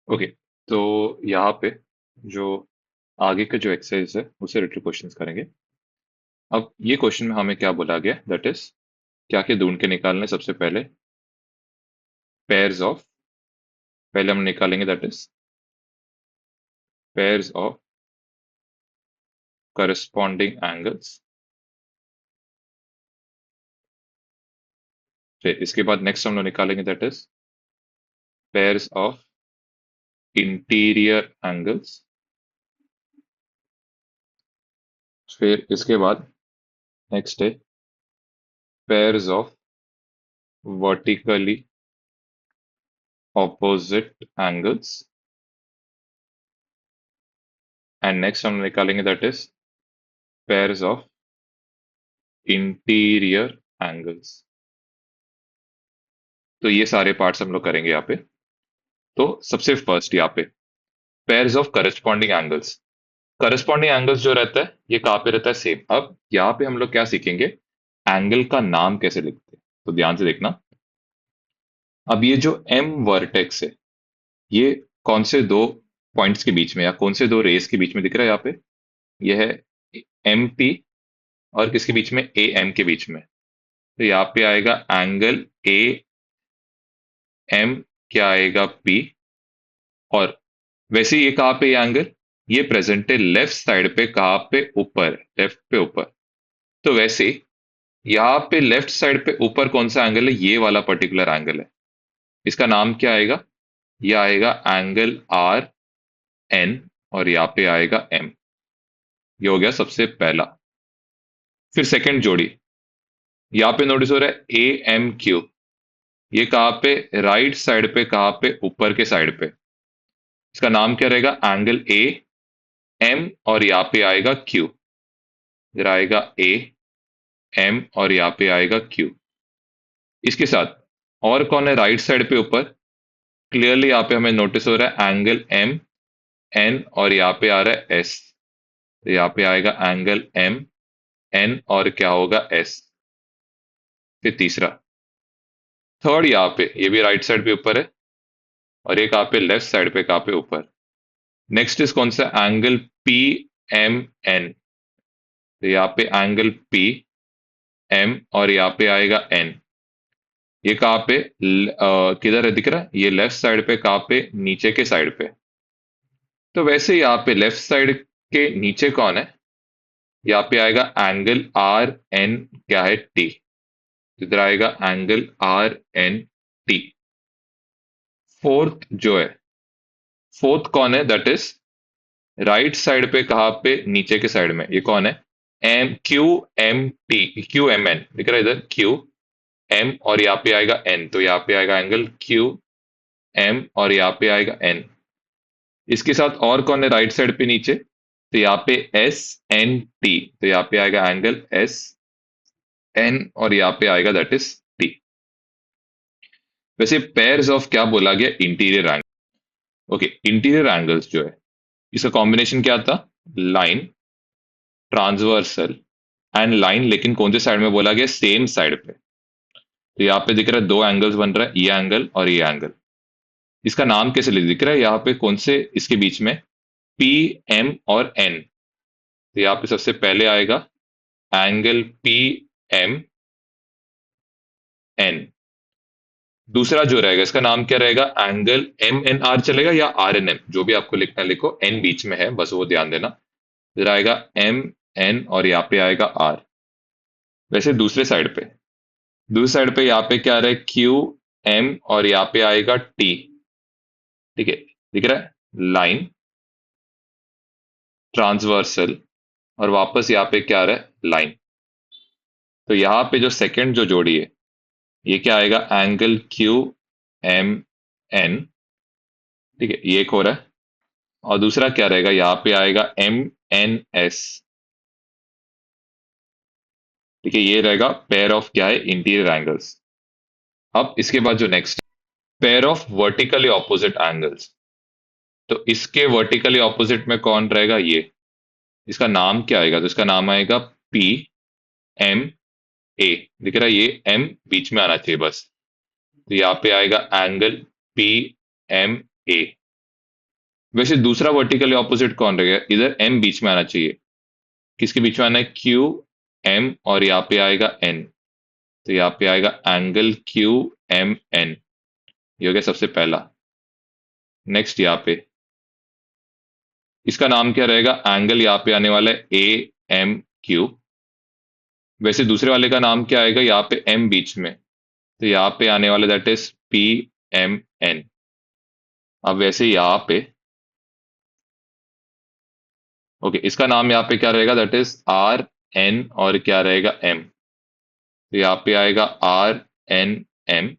Okay. तो यहाँ पे जो आगे का जो एक्सरसाइज है उसे रिलेटेड क्वेश्चंस करेंगे। अब ये क्वेश्चन में हमें क्या बोला गया, दैट इज क्या क्या ढूंढ के निकालने। सबसे पहले पेयर्स ऑफ, पहले हम निकालेंगे that is pairs of corresponding angles. फिर इसके बाद नेक्स्ट हम लोग निकालेंगे that is pairs of interior angles. फिर इसके बाद नेक्स्ट है pairs of vertically opposite angles. And next हम निकालेंगे that is pairs of interior angles. तो ये सारे पार्ट्स हम लोग करेंगे यहाँ पे। तो सबसे फर्स्ट यहाँ पे pairs of corresponding angles. Corresponding angles जो रहता है ये कहाँ पे रहता है, सेम। अब यहाँ पे हम लोग क्या सीखेंगे, एंगल का नाम कैसे लिखते हैं। तो ध्यान से देखना। अब ये जो एम वर्टेक्स है, ये कौन से दो पॉइंट्स के बीच में या कौन से दो रेस के बीच में दिख रहा है यहाँ पे, यह है एम पी और किसके बीच में, ए एम के बीच में। तो यहाँ पे आएगा एंगल ए एम, क्या आएगा पी। और वैसे ये कहाँ पे, ये एंगल ये प्रेजेंट है लेफ्ट साइड पे, कहाँ पे, ऊपर, लेफ्ट पे ऊपर। तो वैसे यहाँ पे लेफ्ट साइड पे ऊपर कौन सा एंगल है, ये वाला पर्टिकुलर एंगल है। इसका नाम क्या आएगा, ये आएगा एंगल आर एन, और यहाँ पे आएगा एम। ये हो गया सबसे पहला। फिर सेकंड जोड़ी, यहाँ पे नोटिस हो रहा है ए एम क्यू, ये कहाँ पे, राइट साइड पे, कहाँ पे, ऊपर के साइड पे। इसका नाम क्या रहेगा, एंगल ए एम, और यहाँ पे आएगा क्यू। इधर आएगा ए एम और यहाँ पे आएगा क्यू। इसके साथ और कौन है राइट साइड पे ऊपर, क्लियरली यहाँ पे हमें नोटिस हो रहा है एंगल एम एन, और यहाँ पे आ रहा है एस। तो यहाँ पे आएगा एंगल एम एन और क्या होगा, एस। फिर तीसरा, थर्ड, यहाँ पे ये भी राइट साइड पे ऊपर है, और ये कहाँ पे, लेफ्ट साइड पे, कहाँ पे, ऊपर। नेक्स्ट इज कौन सा, एंगल पी एम एन। तो यहाँ पे एंगल पी एम और यहाँ पे आएगा एन। ये कहाँ पे, किधर है दिख रहा है, ये लेफ्ट साइड पे, कहाँ पे, नीचे के साइड पे। तो वैसे यहाँ पे लेफ्ट साइड के नीचे कौन है, यहाँ पे आएगा एंगल आर एन, क्या है, टी। इधर आएगा angle R N T. Fourth जो है, फोर्थ कौन है, दैट इज राइट साइड पे, कहाँ पे, नीचे के साइड में, ये कौन है, M Q M T, Q M N दिख रहा है इधर, क्यू एम और यहाँ पे आएगा एन। तो यहाँ पे आएगा एंगल क्यू एम और यहाँ पे आएगा एन। इसके साथ और कौन है राइट साइड पे नीचे, तो यहाँ पे एस एन टी। तो यहाँ पे आएगा एंगल एस एन और यहाँ पे आएगा दैट इज टी। वैसे पेयर्स ऑफ क्या बोला गया, interior angle. Okay, interior angles जो है इसका कॉम्बिनेशन क्या था, लाइन, ट्रांसवर्सल एंड लाइन, लेकिन कौन से साइड में बोला गया, सेम साइड पे। तो यहाँ पे दिख रहा है दो एंगल्स बन रहा है, ये एंगल और ये एंगल। इसका नाम कैसे दिख रहा है, यहाँ पे कौन से इसके बीच में, पी एम और एन। तो यहाँ पे सबसे पहले आएगा एंगल पी एम एन। दूसरा जो रहेगा इसका नाम क्या रहेगा, एंगल एम एन आर चलेगा या आर एन एम, जो भी आपको लिखना है लिखो, एन बीच में है बस वो ध्यान देना। फिर आएगा एम एन और यहाँ पे आएगा आर। वैसे दूसरे साइड पे यहाँ पे क्या आ रहा है, क्यू एम और यहाँ पे आएगा टी। ठीक है, दिख रहा है, लाइन, ट्रांसवर्सल, और वापस यहाँ पे क्या आ रहा है, लाइन। तो यहाँ पे जो सेकंड जो जोड़ी है, ये क्या आएगा, एंगल क्यू एम एन। ठीक है, ये एक हो रहा है। और दूसरा क्या रहेगा, यहाँ पे आएगा एम एन एस। ठीक है, ये रहेगा पेयर ऑफ क्या है, इंटीरियर एंगल्स। अब इसके बाद जो next, pair of vertically opposite angles. तो इसके वर्टिकली ऑपोजिट में कौन रहेगा, ये, इसका नाम क्या आएगा, तो इसका नाम आएगा पी एम ए। दिख रहा है, ये एम बीच में आना चाहिए बस। तो यहाँ पे आएगा एंगल पी एम ए। वैसे दूसरा वर्टिकली ऑपोजिट कौन रहेगा? इधर एम बीच में आना चाहिए। किसके बीच में आना है? क्यू एम, और यहाँ पे आएगा एन। तो यहाँ पे आएगा एंगल क्यू एम एन। ये हो गया सबसे पहला। नेक्स्ट यहाँ पे इसका नाम क्या रहेगा? एंगल यहाँ पे आने वाला है ए एम क्यू। वैसे दूसरे वाले का नाम क्या आएगा? यहाँ पे एम बीच में, तो यहाँ पे आने वाला that is P M N. अब वैसे यहाँ पे ओके, इसका नाम यहाँ पे क्या रहेगा? दैट इज आर एन, और क्या रहेगा? एम। तो यहाँ पे आएगा आर एन एम।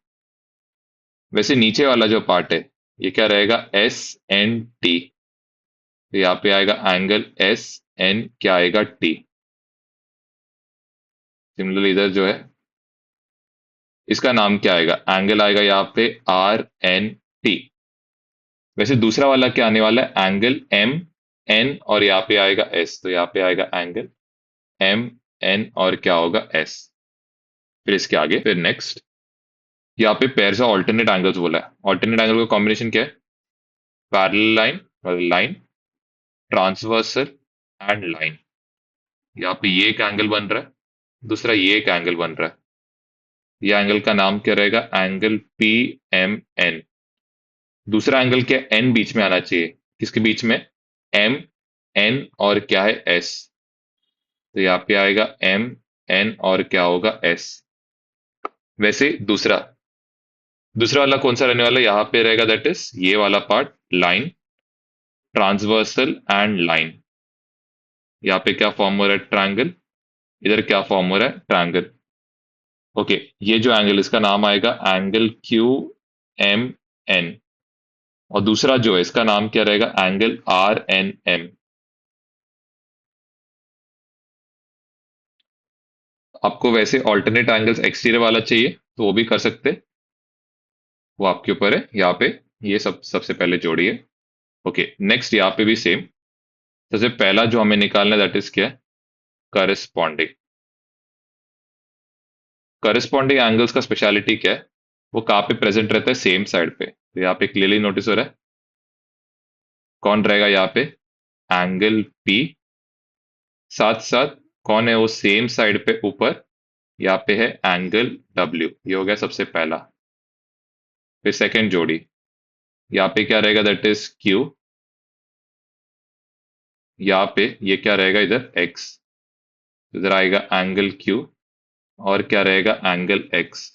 वैसे नीचे वाला जो पार्ट है ये क्या रहेगा? S N T. तो यहाँ पे आएगा एंगल एस एन, क्या आएगा? टी। सिमिलरली इधर जो है इसका नाम क्या आएगा? एंगल आएगा यहाँ पे आर एन टी। वैसे दूसरा वाला क्या आने वाला है? एंगल एम एन, और यहाँ पे आएगा एस। तो यहाँ पे आएगा एंगल एम एन, और क्या होगा? एस। फिर इसके आगे फिर नेक्स्ट यहाँ पे पेयर्स ऑफ ऑल्टरनेट एंगल्स बोला है। ऑल्टरनेट एंगल का कॉम्बिनेशन क्या है? Parallel line, line, transversal and line. यहाँ पे ये एक एंगल बन रहा है, दूसरा ये एक एंगल बन रहा है। ये एंगल का नाम क्या रहेगा? Angle P M N. दूसरा एंगल क्या? एन बीच में आना चाहिए। किसके बीच में? एम एन, और क्या है? एस। तो यहाँ पे आएगा एम एन, और क्या होगा? एस। वैसे दूसरा दूसरा वाला कौन सा रहने वाला है? यहाँ पे रहेगा दैट इज ये वाला part, line, transversal and line. यहाँ पे क्या फॉर्म हो रहा है? ट्रायंगल। इधर क्या फॉर्म हो रहा है? ट्रायंगल। ओके, ये जो एंगल इसका नाम आएगा एंगल क्यू एम एन, और दूसरा जो है इसका नाम क्या रहेगा? Angle R N M. आपको वैसे ऑल्टरनेट एंगल्स एक्सटीरियर वाला चाहिए तो वो भी कर सकते, वो आपके ऊपर है। यहाँ पे ये सब सबसे पहले जोड़िए। ओके, नेक्स्ट यहाँ पे भी सेम। सबसे पहला जो हमें निकालना है दैट इज क्या है? करस्पॉन्डिंग। करस्पॉन्डिंग एंगल्स का स्पेशलिटी क्या है? वो कहाँ पे प्रेजेंट रहता है? सेम साइड पे। तो यहाँ पे क्लियरली नोटिस हो रहा है कौन रहेगा यहाँ पे? Angle P. साथ साथ कौन है वो सेम साइड पे ऊपर? यहाँ पे है एंगल डब्ल्यू। ये हो गया सबसे पहला। फिर सेकंड जोड़ी, यहाँ पे क्या रहेगा? That is Q. यहाँ पे ये क्या रहेगा? इधर एक्स। इधर आएगा एंगल क्यू, और क्या रहेगा? Angle x.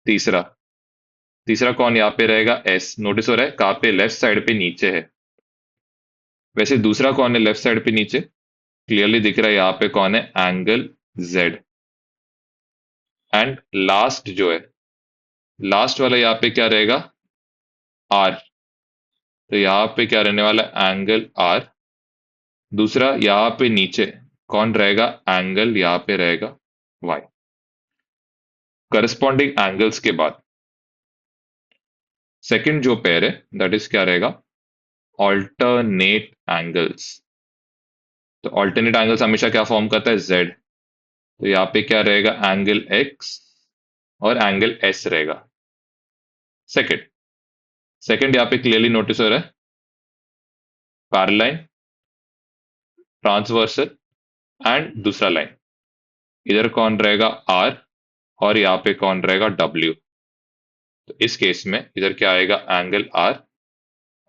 तीसरा तीसरा कौन यहाँ पे रहेगा? एस। नोटिस हो रहा है कहाँ पे? लेफ्ट साइड पे नीचे है। वैसे दूसरा कौन है लेफ्ट साइड पे नीचे? क्लियरली दिख रहा है यहाँ पे कौन है? Angle Z. एंड लास्ट जो है, लास्ट वाला यहाँ पे क्या रहेगा? आर। तो यहाँ पे क्या रहने वाला है? Angle R. दूसरा यहाँ पे नीचे कौन रहेगा? एंगल यहाँ पे रहेगा वाई। करस्पॉन्डिंग एंगल्स के बाद सेकंड जो पेयर है दैट इज क्या रहेगा? Alternate angles. तो ऑल्टरनेट एंगल्स हमेशा क्या फॉर्म करता है? जेड। तो यहाँ पे क्या रहेगा? एंगल एक्स और एंगल एस रहेगा। सेकंड सेकंड यहाँ पे क्लियरली नोटिस हो रहा है पैरेलल लाइन, ट्रांसवर्सल एंड दूसरा लाइन। इधर कौन रहेगा? आर, और यहाँ पे कौन रहेगा? डब्ल्यू। तो इस केस में इधर क्या आएगा? एंगल आर,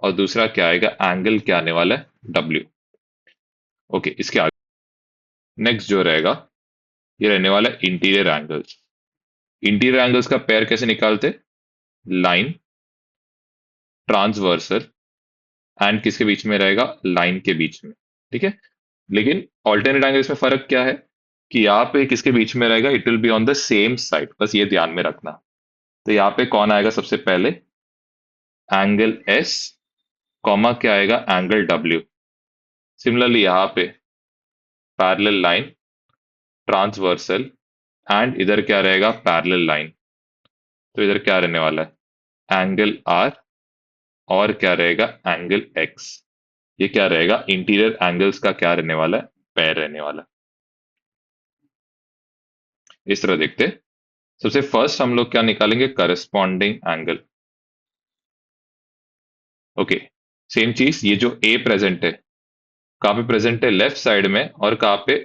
और दूसरा क्या आएगा? एंगल क्या आने वाला है? डब्ल्यू। ओके, इसके आगे नेक्स्ट जो रहेगा ये रहने वाला है इंटीरियर एंगल्स। इंटीरियर एंगल्स का पेयर कैसे निकालते? लाइन, ट्रांसवर्सल एंड किसके बीच में रहेगा? लाइन के बीच में। ठीक है, लेकिन ऑल्टरनेट एंगल्स में फर्क क्या है कि यहाँ पे किसके बीच में रहेगा? It will be on the same side, बस ये ध्यान में रखना। तो यहाँ पे कौन आएगा सबसे पहले? एंगल एस, कॉमा क्या आएगा? Angle W. सिमिलरली यहाँ पे पैरेलल लाइन, ट्रांसवर्सल एंड इधर क्या रहेगा? Parallel line. तो इधर क्या रहने वाला है? एंगल आर, और क्या रहेगा? Angle x. ये क्या रहेगा? इंटीरियर एंगल्स का क्या रहने वाला है? पेयर रहने वाला है। इस तरह देखते हैं। सबसे फर्स्ट हम लोग क्या निकालेंगे? Corresponding angle. ओके, सेम चीज, ये जो ए प्रेजेंट है कहाँ पे प्रेजेंट है, लेफ्ट साइड में, और कहाँ पे,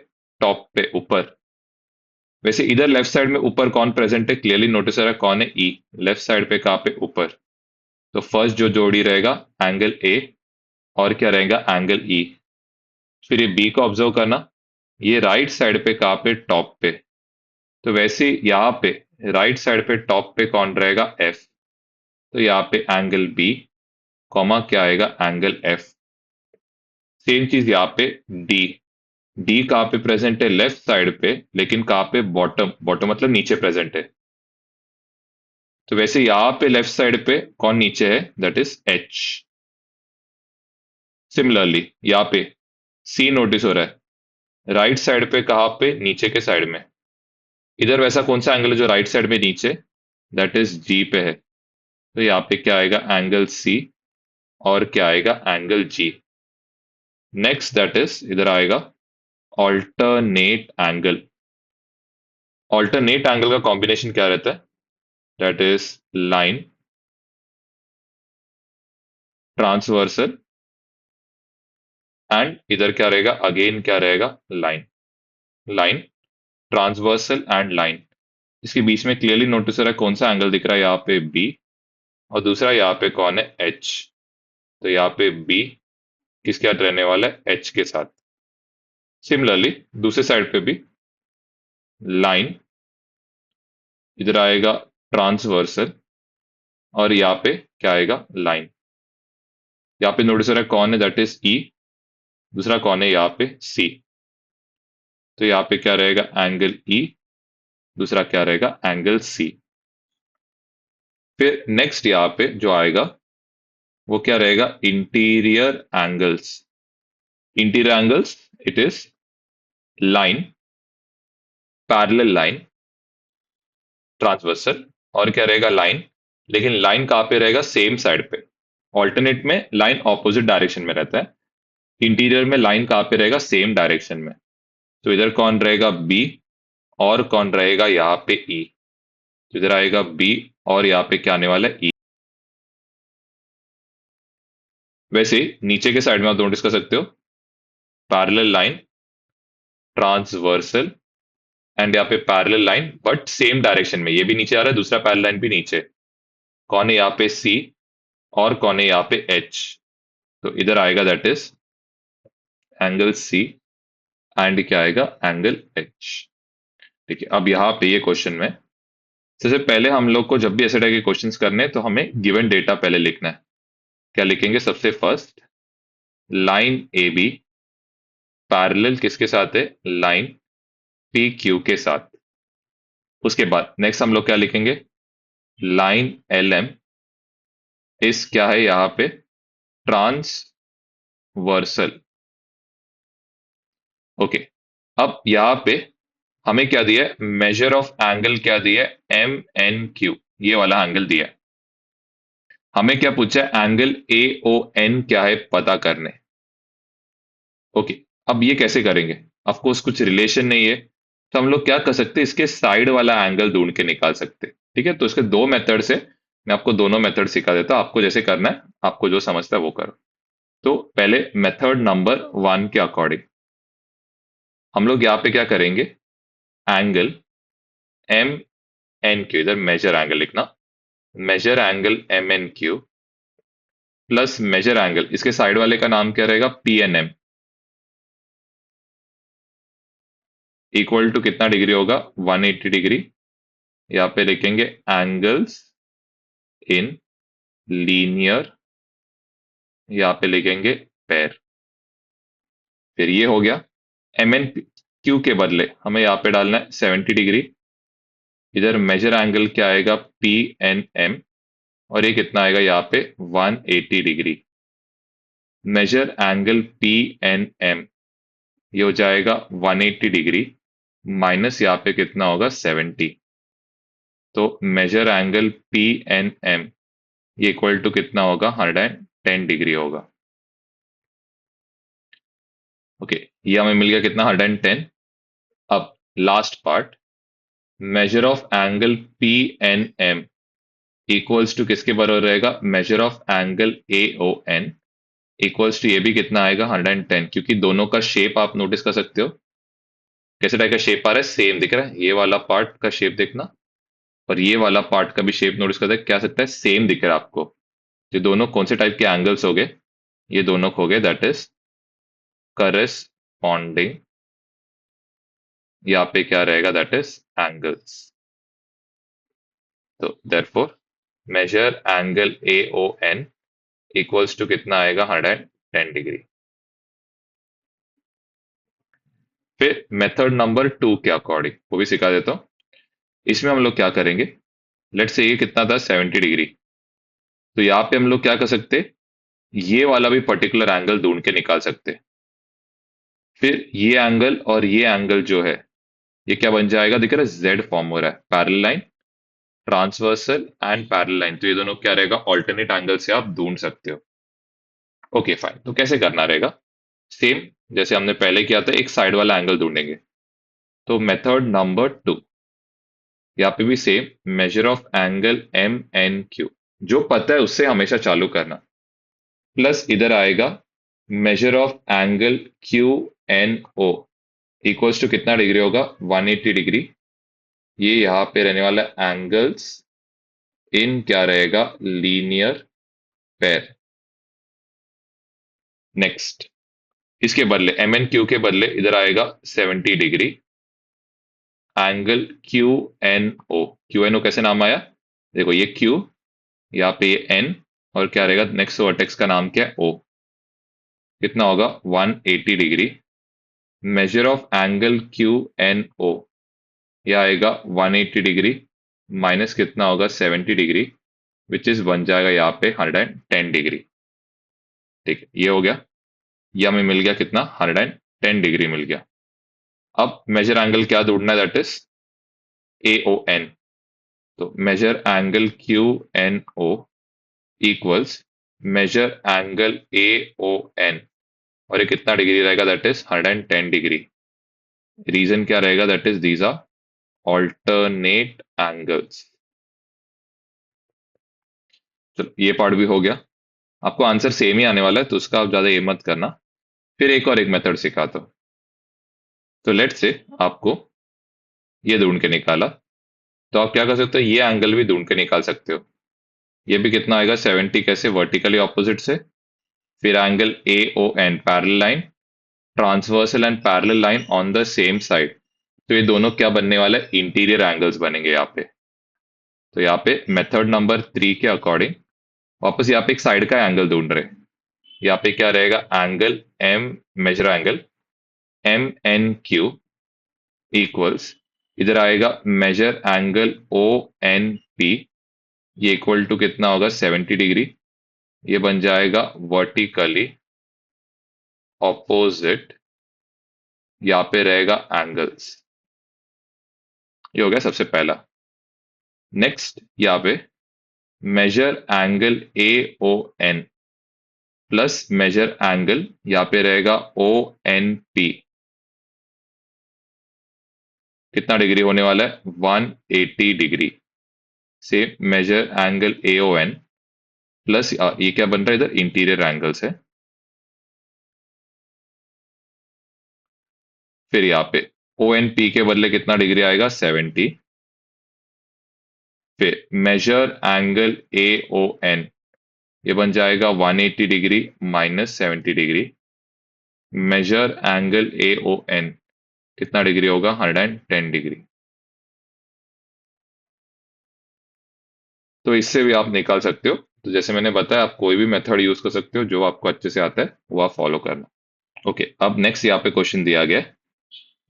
टॉप पे ऊपर। वैसे इधर लेफ्ट साइड में ऊपर कौन प्रेजेंट है, क्लियरली नोटिस हो रहा है, कौन है, ई। लेफ्ट साइड पे कहाँ पे, ऊपर। तो फर्स्ट जो जोड़ी रहेगा एंगल ए, और क्या रहेगा, एंगल ई। फिर ये बी को ऑब्जर्व करना, ये राइट साइड पे कहाँ पे, टॉप पे। तो वैसे यहाँ पे राइट साइड पे टॉप पे कौन रहेगा, एफ। तो यहाँ पे एंगल बी, कॉमा क्या आएगा, एंगल एफ। सेम चीज यहाँ पे, डी। डी कहाँ पे प्रेजेंट है, लेफ्ट साइड पे, लेकिन कहाँ पे, बॉटम। बॉटम मतलब नीचे प्रेजेंट है। तो वैसे यहाँ पे लेफ्ट साइड पे कौन नीचे है, दैट इज एच। सिमिलरली यहाँ पे सी नोटिस हो रहा है, राइट साइड पे कहाँ पे, नीचे के साइड में। इधर वैसा कौन सा एंगल है जो राइट साइड में नीचे, दैट इज जी पे है। तो यहाँ पे क्या आएगा, एंगल सी, और क्या आएगा, angle G. Next that is इधर आएगा ऑल्टरनेट एंगल। ऑल्टरनेट एंगल का कॉम्बिनेशन क्या रहता है, that is line, transversal, and इधर क्या रहेगा, अगेन क्या रहेगा, line. Line, transversal and line. इसके बीच में क्लियरली नोटिस हो रहा है कौन सा एंगल दिख रहा है, यहाँ पे बी, और दूसरा यहाँ पे कौन है, एच। तो यहाँ पे बी किसके साथ रहने वाला है, एच के साथ। सिमिलरली दूसरे साइड पे भी लाइन, इधर आएगा ट्रांसवर्सल, और यहाँ पे क्या आएगा, लाइन। यहाँ पे नोटिस हो रहा है कौन है, दैट इज ई। दूसरा कौन है, यहाँ पे सी। तो यहाँ पे क्या रहेगा, एंगल ई। दूसरा क्या रहेगा, एंगल सी। फिर नेक्स्ट यहाँ पे जो आएगा वो क्या रहेगा, interior angles. Interior angles, it is line, parallel line, transversal, और क्या रहेगा, लाइन। लेकिन लाइन कहाँ पे रहेगा, सेम साइड पे। ऑल्टरनेट में लाइन ऑपोजिट डायरेक्शन में रहता है, इंटीरियर में लाइन कहाँ पे रहेगा, सेम डायरेक्शन में। तो इधर कौन रहेगा, बी, और कौन रहेगा यहाँ पे, ई। तो इधर आएगा बी, और यहाँ पे क्या आने वाला है, ई। वैसे नीचे के साइड में आप नोटिस कर सकते हो, पैरेलल लाइन, ट्रांसवर्सल, एंड यहाँ पे parallel line but same direction में, ये भी नीचे आ रहा है, दूसरा पैरेलल लाइन भी नीचे। कौन है यहाँ पे, सी, और कौन है यहाँ पे, एच। तो इधर आएगा that is angle C, and क्या आएगा, एंगल एच। ठीक है, अब यहाँ पे ये क्वेश्चन में सबसे पहले हम लोग को जब भी ऐसे टाइप के क्वेश्चंस करने हैं तो हमें गिवन डेटा पहले लिखना है। क्या लिखेंगे, सबसे first line A B parallel किसके साथ है, लाइन पी क्यू के साथ। उसके बाद नेक्स्ट हम लोग क्या लिखेंगे, लाइन एल एम इस क्या है यहाँ पे, ट्रांसवर्सल। ओके, अब यहाँ पे हमें क्या दिया है, मेजर ऑफ एंगल क्या दिया है, एम एन क्यू, ये वाला एंगल दिया है। हमें क्या पूछा है, एंगल ए ओ एन क्या है पता करने। ओके, अब ये कैसे करेंगे, ऑफ कोर्स कुछ रिलेशन नहीं है, तो हम लोग क्या कर सकते हैं, इसके साइड वाला एंगल ढूंढ के निकाल सकते हैं। ठीक है, तो इसके दो मेथड से, मैं आपको दोनों मेथड सिखा देता हूं, आपको जैसे करना है, आपको जो समझता है वो करो। तो पहले मेथड नंबर वन के अकॉर्डिंग हम लोग यहाँ पे क्या करेंगे, एंगल एम एन क्यू, इधर मेजर एंगल लिखना, measure angle M N Q plus measure angle, इसके साइड वाले का नाम क्या रहेगा, P N M, equal to कितना डिग्री होगा, 180 डिग्री। यहाँ पे लिखेंगे एंगल्स इन लीनियर, यहाँ पे लिखेंगे पेयर। फिर ये हो गया, एम एन क्यू के बदले हमें यहाँ पे डालना है 70 डिग्री। इधर मेजर एंगल क्या आएगा, पी एन एम, और ये कितना आएगा यहाँ पे, 180 degree. Measure angle P N M, ये हो जाएगा 180 डिग्री, माइनस यहाँ पे कितना होगा, 70। तो major angle P N M ये इक्वल टू कितना होगा, 110 डिग्री होगा। ओके, ये हमें मिल गया कितना, 110। अब last part, measure of angle P N M equals to किसके बराबर रहेगा, measure of angle A O N, equals to ये भी कितना आएगा 110, क्योंकि दोनों का शेप आप नोटिस कर सकते हो कैसे टाइप का शेप आ रहा है, सेम दिख रहा है। ये वाला पार्ट का शेप देखना और ये वाला पार्ट का भी शेप नोटिस करते हैं, क्या सकता है, सेम दिख रहा है आपको। ये दोनों कौन से टाइप के एंगल्स हो गए, ये दोनों हो गए दैट इज करस्पॉन्डिंग, यहाँ पे क्या रहेगा दैट इज एंगल्स। तो therefore measure angle A O N equals to कितना आएगा 110 डिग्री। फिर मेथड नंबर 2 के अकॉर्डिंग वो भी सिखा देता हूँ। इसमें हम लोग क्या करेंगे, लेट्स से ये कितना था 70 डिग्री। तो यहाँ पे हम लोग क्या कर सकते, ये वाला भी पर्टिकुलर एंगल ढूंढ के निकाल सकते। फिर ये एंगल और ये एंगल जो है ये क्या बन जाएगा, दिख रहा है जेड फॉर्म हो रहा है, parallel line, transversal and parallel line. तो ये दोनों क्या रहेगा, ऑल्टरनेट एंगल से आप ढूंढ सकते हो। ओके फाइन, तो कैसे करना रहेगा, सेम जैसे हमने पहले किया था, एक साइड वाला एंगल ढूंढेंगे। तो मेथड नंबर 2, यहाँ पे भी same, measure of angle M N Q, जो पता है उससे हमेशा चालू करना, प्लस इधर आएगा measure of angle Q N O equals to कितना डिग्री होगा 180 डिग्री। ये यहाँ पे रहने वाला एंगल्स इन क्या रहेगा, लीनियर पेयर। नेक्स्ट इसके बदले एम एन क्यू के बदले इधर आएगा 70 degree, angle Q N O. Q N O कैसे नाम आया, देखो ये क्यू, यहाँ पे ये एन, और क्या रहेगा नेक्स्ट वर्टेक्स का नाम क्या है ओ, कितना होगा 180 degree. Measure of angle Q N O, यह आएगा 180 डिग्री माइनस कितना होगा 70 डिग्री, विच इज बन जाएगा यहाँ पे 110 डिग्री। ठीक है, ये हो गया, ये हमें मिल गया कितना 110 डिग्री मिल गया। अब मेजर एंगल क्या ढूंढना है, that is A O N. तो major angle Q N O equals major angle A O N, और ये कितना डिग्री रहेगा, दैट इज 110 डिग्री। रीजन क्या रहेगा, that is these are alternate angles. चलो ये पार्ट भी हो गया, आपको आंसर सेम ही आने वाला है तो उसका आप ज्यादा ये मत करना। फिर एक और एक मेथड सिखाता हूं। तो लेट्स से आपको ये ढूंढ के निकाला, तो आप क्या कर सकते हो, ये एंगल भी ढूंढ के निकाल सकते हो। ये भी कितना आएगा 70, कैसे, वर्टिकली ऑपोजिट से। फिर angle A O N parallel line, transversal and parallel line on the same side. तो ये दोनों क्या बनने वाला है, इंटीरियर एंगल्स बनेंगे यहाँ पे। तो यहाँ पे मेथड नंबर 3 के अकॉर्डिंग वापस यहाँ पे एक साइड का एंगल ढूंढ रहे हैं। यहाँ पे क्या रहेगा, angle M, measure angle M N Q equals, इधर आएगा measure angle O N P, ये इक्वल टू कितना होगा 70 डिग्री। ये बन जाएगा वर्टिकली ऑपोजिट, यहाँ पे रहेगा एंगल्स। ये हो गया सबसे पहला। नेक्स्ट यहाँ पे measure angle A O N plus measure angle, यहाँ पे रहेगा ओ एन पी, कितना डिग्री होने वाला है 180 डिग्री। से measure angle A O N plus ये क्या बन रहा है, इधर इंटीरियर एंगल्स है। फिर यहाँ पे ओ एन पी के बदले कितना डिग्री आएगा 70। फिर measure angle A O N, ये बन जाएगा 180 degree minus 70 degree. Measure angle A O N कितना डिग्री होगा 110 डिग्री। तो इससे भी आप निकाल सकते हो। तो जैसे मैंने बताया, आप कोई भी मेथड यूज कर सकते हो जो आपको अच्छे से आता है वो आप फॉलो करना। ओके, अब नेक्स्ट यहाँ पे क्वेश्चन दिया गया है,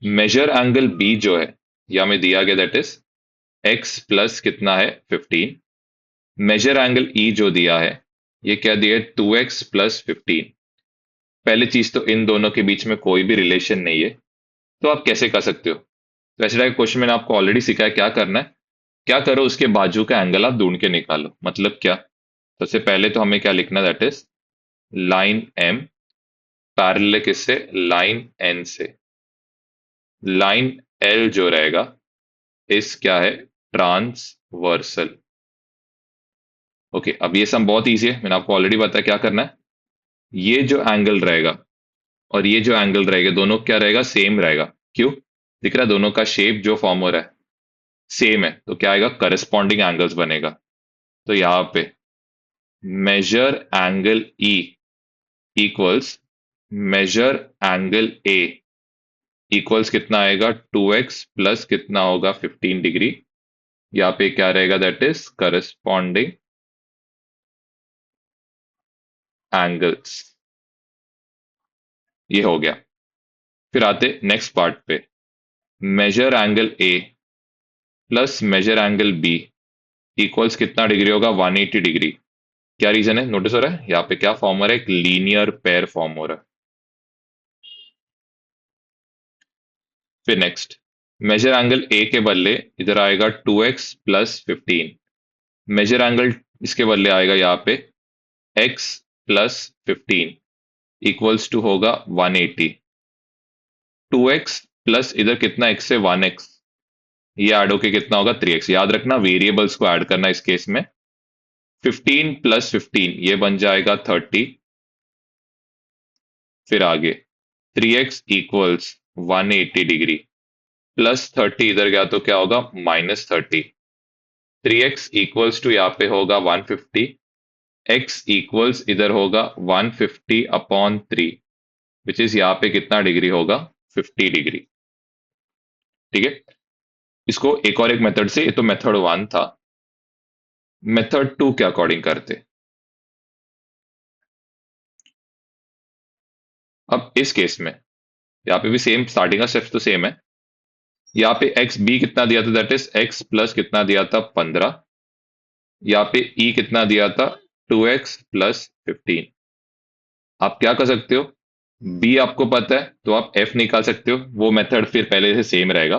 मेजर एंगल बी जो है यहाँ में दिया गया दैट इज एक्स प्लस कितना है 15। मेजर एंगल ई जो दिया है ये क्या दिया है 2x + 15। पहली चीज तो इन दोनों के बीच में कोई भी रिलेशन नहीं है, तो आप कैसे कर सकते हो। तो ऐसे टाइप क्वेश्चन मैंने आपको ऑलरेडी सिखाया क्या करना है, क्या करो उसके बाजू का एंगल आप ढूंढ के निकालो। मतलब क्या, सबसे पहले तो हमें क्या लिखना, that is line M parallel किससे, लाइन एन से। लाइन एल जो रहेगा इस क्या है, ट्रांसवर्सल। ओके, अब ये सम बहुत इजी है, मैंने आपको ऑलरेडी बताया क्या करना है। ये जो एंगल रहेगा और ये जो एंगल रहेगा, दोनों क्या रहेगा, सेम रहेगा। क्यों? दिख रहा है दोनों का शेप जो फॉर्म हो रहा है सेम है, तो क्या आएगा, करस्पॉन्डिंग एंगल्स बनेगा। तो यहां पे measure angle E equals major angle A equals कितना आएगा, 2x प्लस कितना होगा, 15 डिग्री। यहाँ पे क्या रहेगा, दैट इज करस्पॉन्डिंग एंगल्स। ये हो गया। फिर आते नेक्स्ट पार्ट पे। Measure angle A plus measure angle B equals कितना डिग्री होगा, 180 डिग्री। क्या रीजन है, नोटिस हो रहा है यहाँ पे क्या फॉर्म हो रहा है, एक लीनियर पेयर फॉर्म हो रहा है। फिर नेक्स्ट, मेजर एंगल ए के बदले इधर आएगा 2x प्लस 15। मेजर एंगल इसके बदले आएगा यहाँ पे x प्लस 15 इक्वल्स टू होगा 180। 2x प्लस इधर कितना x से 1x, ये ऐड होके कितना होगा, 3x। याद रखना वेरिएबल्स को ऐड करना इस केस में। 15 प्लस 15 ये बन जाएगा 30। फिर आगे 3x इक्वल्स 180 डिग्री प्लस 30 इधर गया तो क्या होगा, -30। 3x इक्वल्स टू यहाँ पे होगा 150। x इक्वल्स इधर होगा 150/3 विच इज यहाँ पे कितना डिग्री होगा, 50 डिग्री। ठीक है। इसको एक और एक मेथड से, ये तो मेथड 1 था, मेथड 2 के अकॉर्डिंग करते। अब इस केस में यहाँ पे भी सेम, स्टार्टिंग का स्टेप तो सेम है। यहाँ पे एक्स बी कितना दिया था, दैट इज एक्स प्लस कितना दिया था, 15। यहाँ पे ई कितना दिया था, 2x प्लस 15। आप क्या कर सकते हो, बी आपको पता है तो आप एफ निकाल सकते हो, वो मेथड फिर पहले से सेम रहेगा।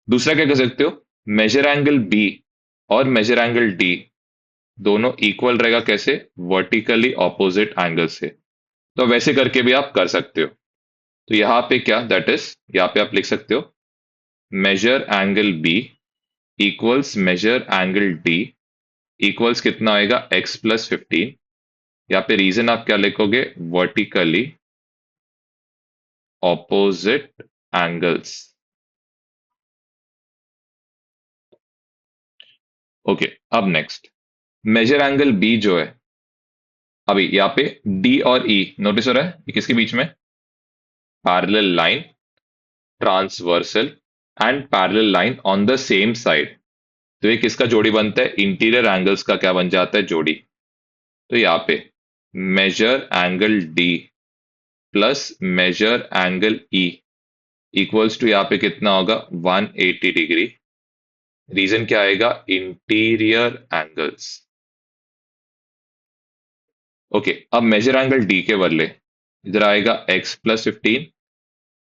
दूसरा क्या कर सकते हो, मेजर एंगल बी और मेजर एंगल डी दोनों इक्वल रहेगा, कैसे, वर्टिकली ऑपोजिट एंगल से। तो वैसे करके भी आप कर सकते हो। तो यहाँ पे क्या, दैट इज यहाँ पे आप लिख सकते हो measure angle B equals major angle D equals कितना आएगा, x प्लस 15। यहाँ पे रीजन आप क्या लिखोगे, वर्टिकली ऑपोजिट एंगल्स। ओके, अब नेक्स्ट मेजर एंगल बी जो है, अभी यहाँ पे डी और ई नोटिस हो रहा है, ये किसके बीच में, parallel line, transversal and parallel line on the same side. तो ये किसका जोड़ी बनता है, इंटीरियर एंगल्स का क्या बन जाता है, जोड़ी। तो यहाँ पे measure angle D plus measure angle E equals to यहाँ पे कितना होगा, 180 डिग्री। रीजन क्या आएगा, इंटीरियर एंगल्स। ओके, अब मेजर एंगल डी के बदले इधर आएगा x plus 15।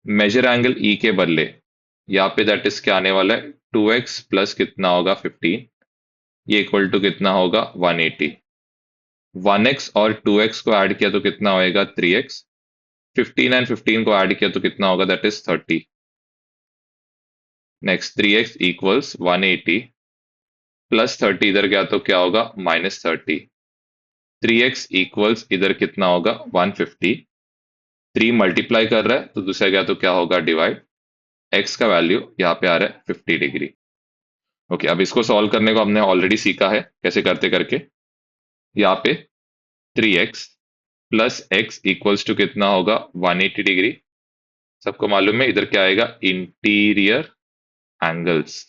Measure angle E के बदले यहाँ पे दैट इज क्या आने वाला है, 2x प्लस कितना होगा, 15। ये इक्वल टू कितना होगा, 180। 1x और 2x को ऐड किया तो कितना होएगा, 3x। 15 एंड 15 को ऐड किया तो कितना होगा, that is 30। Next 3x equals 180 plus 30 इधर गया तो क्या होगा, -30। 3x इक्वल्स इधर कितना होगा, 150। 3 मल्टीप्लाई कर रहा है तो दूसरा गया तो क्या होगा, डिवाइड। x का वैल्यू यहाँ पे आ रहा है 50 डिग्री। ओके, अब इसको सॉल्व करने को हमने ऑलरेडी सीखा है कैसे करते करके। यहाँ पे 3x plus x equals to कितना होगा, 180 डिग्री। सबको मालूम है इधर क्या आएगा, इंटीरियर एंगल्स।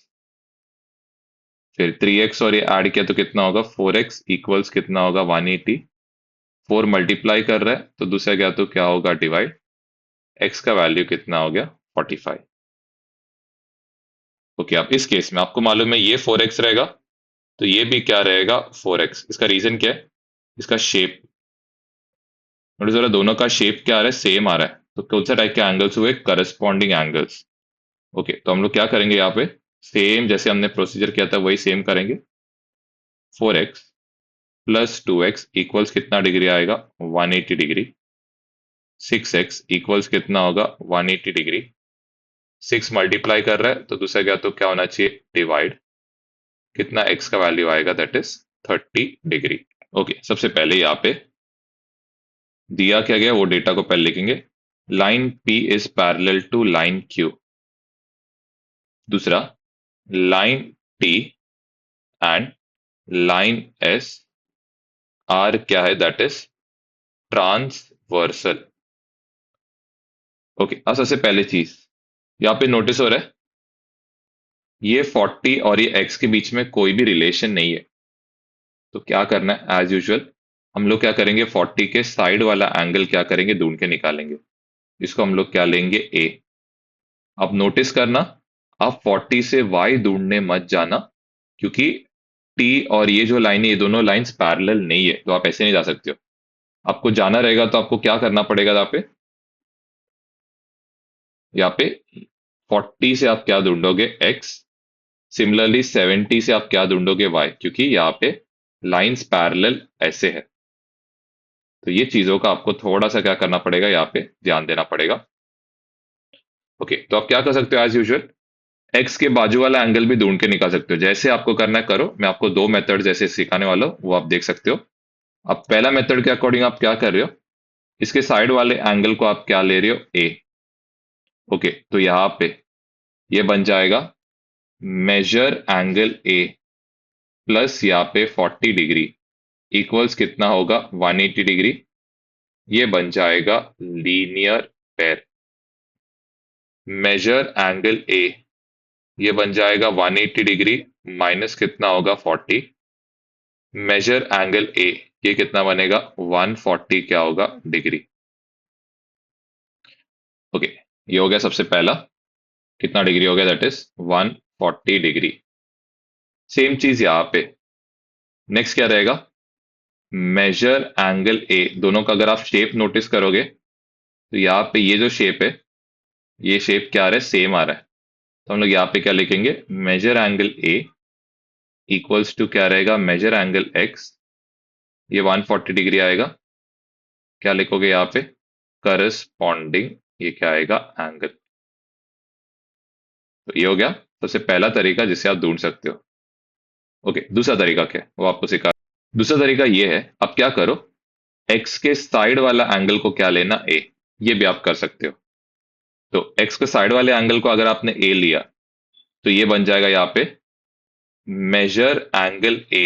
फिर 3x और ये ऐड किया तो कितना होगा, 4x इक्वल्स कितना होगा, 180। 4 मल्टीप्लाई कर रहा है तो दूसरा गया तो क्या होगा, डिवाइड। x का वैल्यू कितना हो गया, 45। ओके, अब इस केस में आपको मालूम है ये 4x रहेगा, तो ये भी क्या रहेगा, 4x। इसका रीजन क्या है, इसका शेप। नोटिस हो रहा है दोनों का शेप क्या आ रहा है, सेम आ रहा है। तो कौन सा टाइप के एंगल्स हुए, करस्पॉन्डिंग एंगल्स। ओके, तो हम लोग क्या करेंगे यहाँ पे, सेम जैसे हमने प्रोसीजर किया था वही सेम करेंगे। 4x प्लस 2x इक्वल्स कितना डिग्री आएगा, 180 डिग्री। 6x इक्वल्स कितना होगा, 180 डिग्री। 6 मल्टीप्लाई कर रहा है तो दूसरा क्या, तो क्या होना चाहिए, डिवाइड। कितना x का वैल्यू आएगा, दैट इज 30 डिग्री। ओके, सबसे पहले यहाँ पे दिया क्या गया वो डेटा को पहले लिखेंगे। Line P is parallel to line Q। दूसरा, line T and line S are क्या है, दैट इज ट्रांसवर्सल। ओके, अब सबसे पहले चीज यहाँ पे नोटिस हो रहा है, ये 40 और ये x के बीच में कोई भी रिलेशन नहीं है। तो क्या करना है, एज यूजुअल हम लोग क्या करेंगे, 40 के साइड वाला एंगल क्या करेंगे, ढूंढ के निकालेंगे। इसको हम लोग क्या लेंगे, a। अब नोटिस करना, आप 40 से y ढूंढने मत जाना, क्योंकि t और ये जो लाइन है ये दोनों लाइंस पैरेलल नहीं है, तो आप ऐसे नहीं जा सकते हो। आपको जाना रहेगा तो आपको क्या करना पड़ेगा, यहाँ पे 40 से आप क्या ढूंढोगे, x। सिमिलरली 70 से आप क्या ढूंढोगे, y, क्योंकि यहाँ पे लाइंस पैरेलल ऐसे है। तो ये चीजों का आपको थोड़ा सा क्या करना पड़ेगा, यहाँ पे ध्यान देना पड़ेगा। ओके, तो आप क्या कर सकते हो, एज यूजुअल एक्स के बाजू वाला एंगल भी ढूंढ के निकाल सकते हो। जैसे आपको करना है करो, मैं आपको दो मेथड जैसे सिखाने वाला हूँ, वो आप देख सकते हो। अब पहला मेथड के अकॉर्डिंग आप क्या कर रहे हो, इसके साइड वाले एंगल को आप क्या ले रहे हो, ए। ओके, तो यहाँ पे ये बन जाएगा मेजर एंगल ए प्लस यहाँ पे 40 डिग्री इक्वल्स कितना होगा, 180 डिग्री। ये बन जाएगा linear pair. Measure angle A, ये बन जाएगा 180 डिग्री माइनस कितना होगा, 40। मेजर एंगल ए, ये कितना बनेगा, 140 क्या होगा, डिग्री। ओके, ये हो गया सबसे पहला, कितना डिग्री हो गया, दैट इज 140 डिग्री। सेम चीज यहाँ पे, नेक्स्ट क्या रहेगा, मेजर एंगल ए। दोनों का अगर आप शेप नोटिस करोगे तो यहाँ पे ये जो शेप है, ये शेप क्या आ रहा है, सेम आ रहा है। तो हम लोग यहाँ पे क्या लिखेंगे, measure angle A equals to क्या रहेगा, मेजर एंगल एक्स। ये 140 डिग्री आएगा। क्या लिखोगे यहाँ पे, करस्पॉन्डिंग, ये क्या आएगा, एंगल। तो ये हो गया सबसे पहला तरीका जिससे आप ढूंढ सकते हो। ओके, दूसरा तरीका क्या है वो आपको सिखा। दूसरा तरीका ये है, आप क्या करो, एक्स के साइड वाला एंगल को क्या लेना, ए। ये भी आप कर सकते हो। तो एक्स के साइड वाले एंगल को अगर आपने ए लिया तो ये बन जाएगा यहाँ पे measure angle A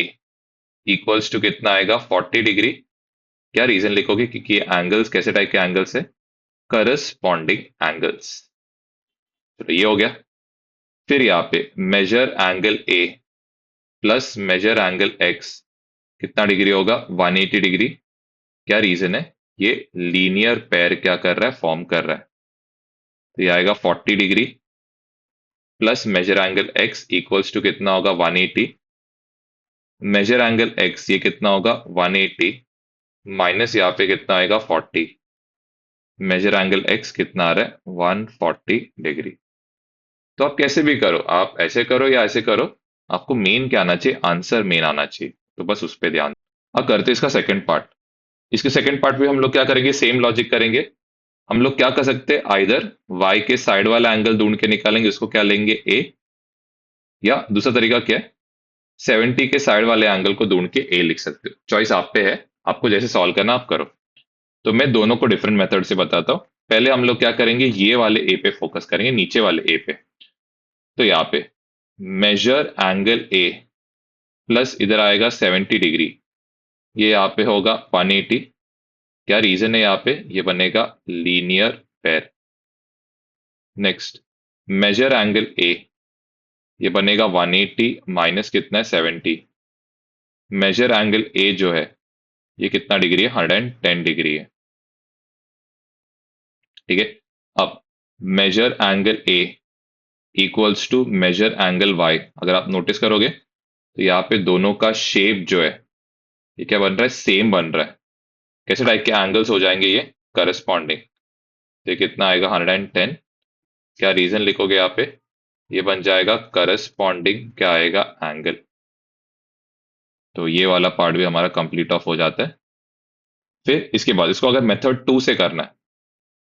equals to कितना आएगा, 40 डिग्री। क्या रीजन लिखोगे, क्योंकि ये एंगल्स कैसे टाइप के एंगल्स है, करस्पॉन्डिंग एंगल्स। तो ये हो गया। फिर यहाँ पे measure angle A plus measure angle X कितना डिग्री होगा, 180 डिग्री। क्या रीजन है, ये लीनियर पेयर क्या कर रहा है, फॉर्म कर रहा है। तो ये आएगा 40 degree plus measure angle X equals to कितना होगा, 180। मेजर एंगल एक्स ये कितना होगा, 180 माइनस यहाँ पे कितना आएगा, 40। मेजर एंगल एक्स कितना आ रहा है, 140 डिग्री। तो आप कैसे भी करो, आप ऐसे करो या ऐसे करो, आपको मेन क्या आना चाहिए, आंसर मेन आना चाहिए। तो बस उस पर ध्यान। अब करते हैं इसका सेकंड पार्ट। इसके सेकंड पार्ट में हम लोग क्या करेंगे, सेम लॉजिक करेंगे। हम लोग क्या कर सकते हैं, आइदर वाई के साइड वाला एंगल ढूंढ के निकालेंगे, उसको क्या लेंगे, ए। या दूसरा तरीका क्या है, 70 के साइड वाले एंगल को ढूंढ के ए लिख सकते हो। चॉइस आप पे है, आपको जैसे सॉल्व करना आप करो। तो मैं दोनों को डिफरेंट मेथड से बताता हूँ। पहले हम लोग क्या करेंगे, ये वाले ए पे फोकस करेंगे, नीचे वाले ए पे। तो यहाँ पे मेजर एंगल ए प्लस इधर आएगा 70 डिग्री, ये यहाँ पे होगा 180। क्या रीजन है, यहाँ पे ये बनेगा linear pair. Next, measure angle A, ये बनेगा 180 माइनस कितना है, 70। मेजर एंगल ए जो है ये कितना डिग्री है, 110 डिग्री है। ठीक है। अब measure angle A equals to measure angle Y, अगर आप नोटिस करोगे तो यहाँ पे दोनों का शेप जो है ये क्या बन रहा है, सेम बन रहा है। कैसे टाइप के एंगल्स हो जाएंगे ये, करस्पॉन्डिंग। तो ये कितना आएगा, 110। क्या रीजन लिखोगे यहाँ पे, ये बन जाएगा करस्पॉन्डिंग क्या आएगा, एंगल। तो ये वाला पार्ट भी हमारा कंप्लीट ऑफ हो जाता है। फिर इसके बाद इसको अगर मेथड टू से करना है,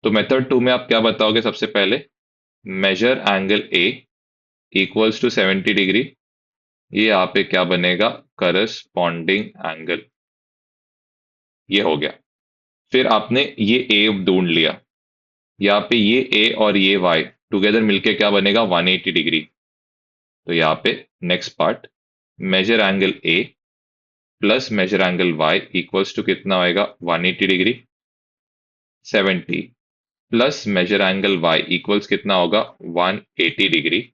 तो मेथड टू में आप क्या बताओगे, सबसे पहले measure angle A equals to 70 degree, ये यहाँ पे क्या बनेगा, करस्पॉन्डिंग एंगल। ये हो गया। फिर आपने ये ए ढूंढ लिया, यहाँ पे ये ए और ये वाई टुगेदर मिलके क्या बनेगा, 180 डिग्री। तो यहाँ पे next part, measure angle A plus measure angle Y equals to कितना होएगा, 180 degree. 70 plus measure angle Y equals कितना होगा, 180 डिग्री।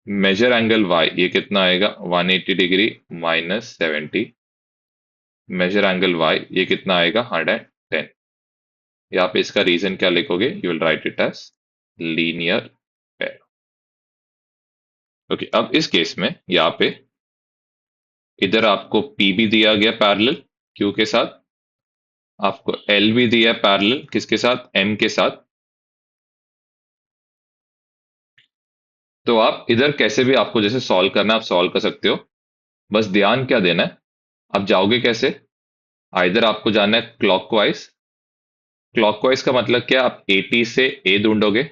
मेजर एंगल वाई ये कितना आएगा, 180 degree minus 70। Measure angle Y ये कितना आएगा, 110। यहाँ पे इसका रीजन क्या लिखोगे, you will write it as linear pair. Okay, अब इस केस में यहाँ पे इधर आपको P भी दिया गया पैरेलल Q के साथ, आपको L भी दिया पैरेलल किसके साथ, M के साथ। तो आप इधर कैसे भी आपको जैसे सॉल्व करना है आप सॉल्व कर सकते हो। बस ध्यान क्या देना है, आप जाओगे कैसे, इधर आपको जाना है क्लॉकवाइज। क्लॉकवाइज का मतलब क्या, आप AT से A ढूंढोगे,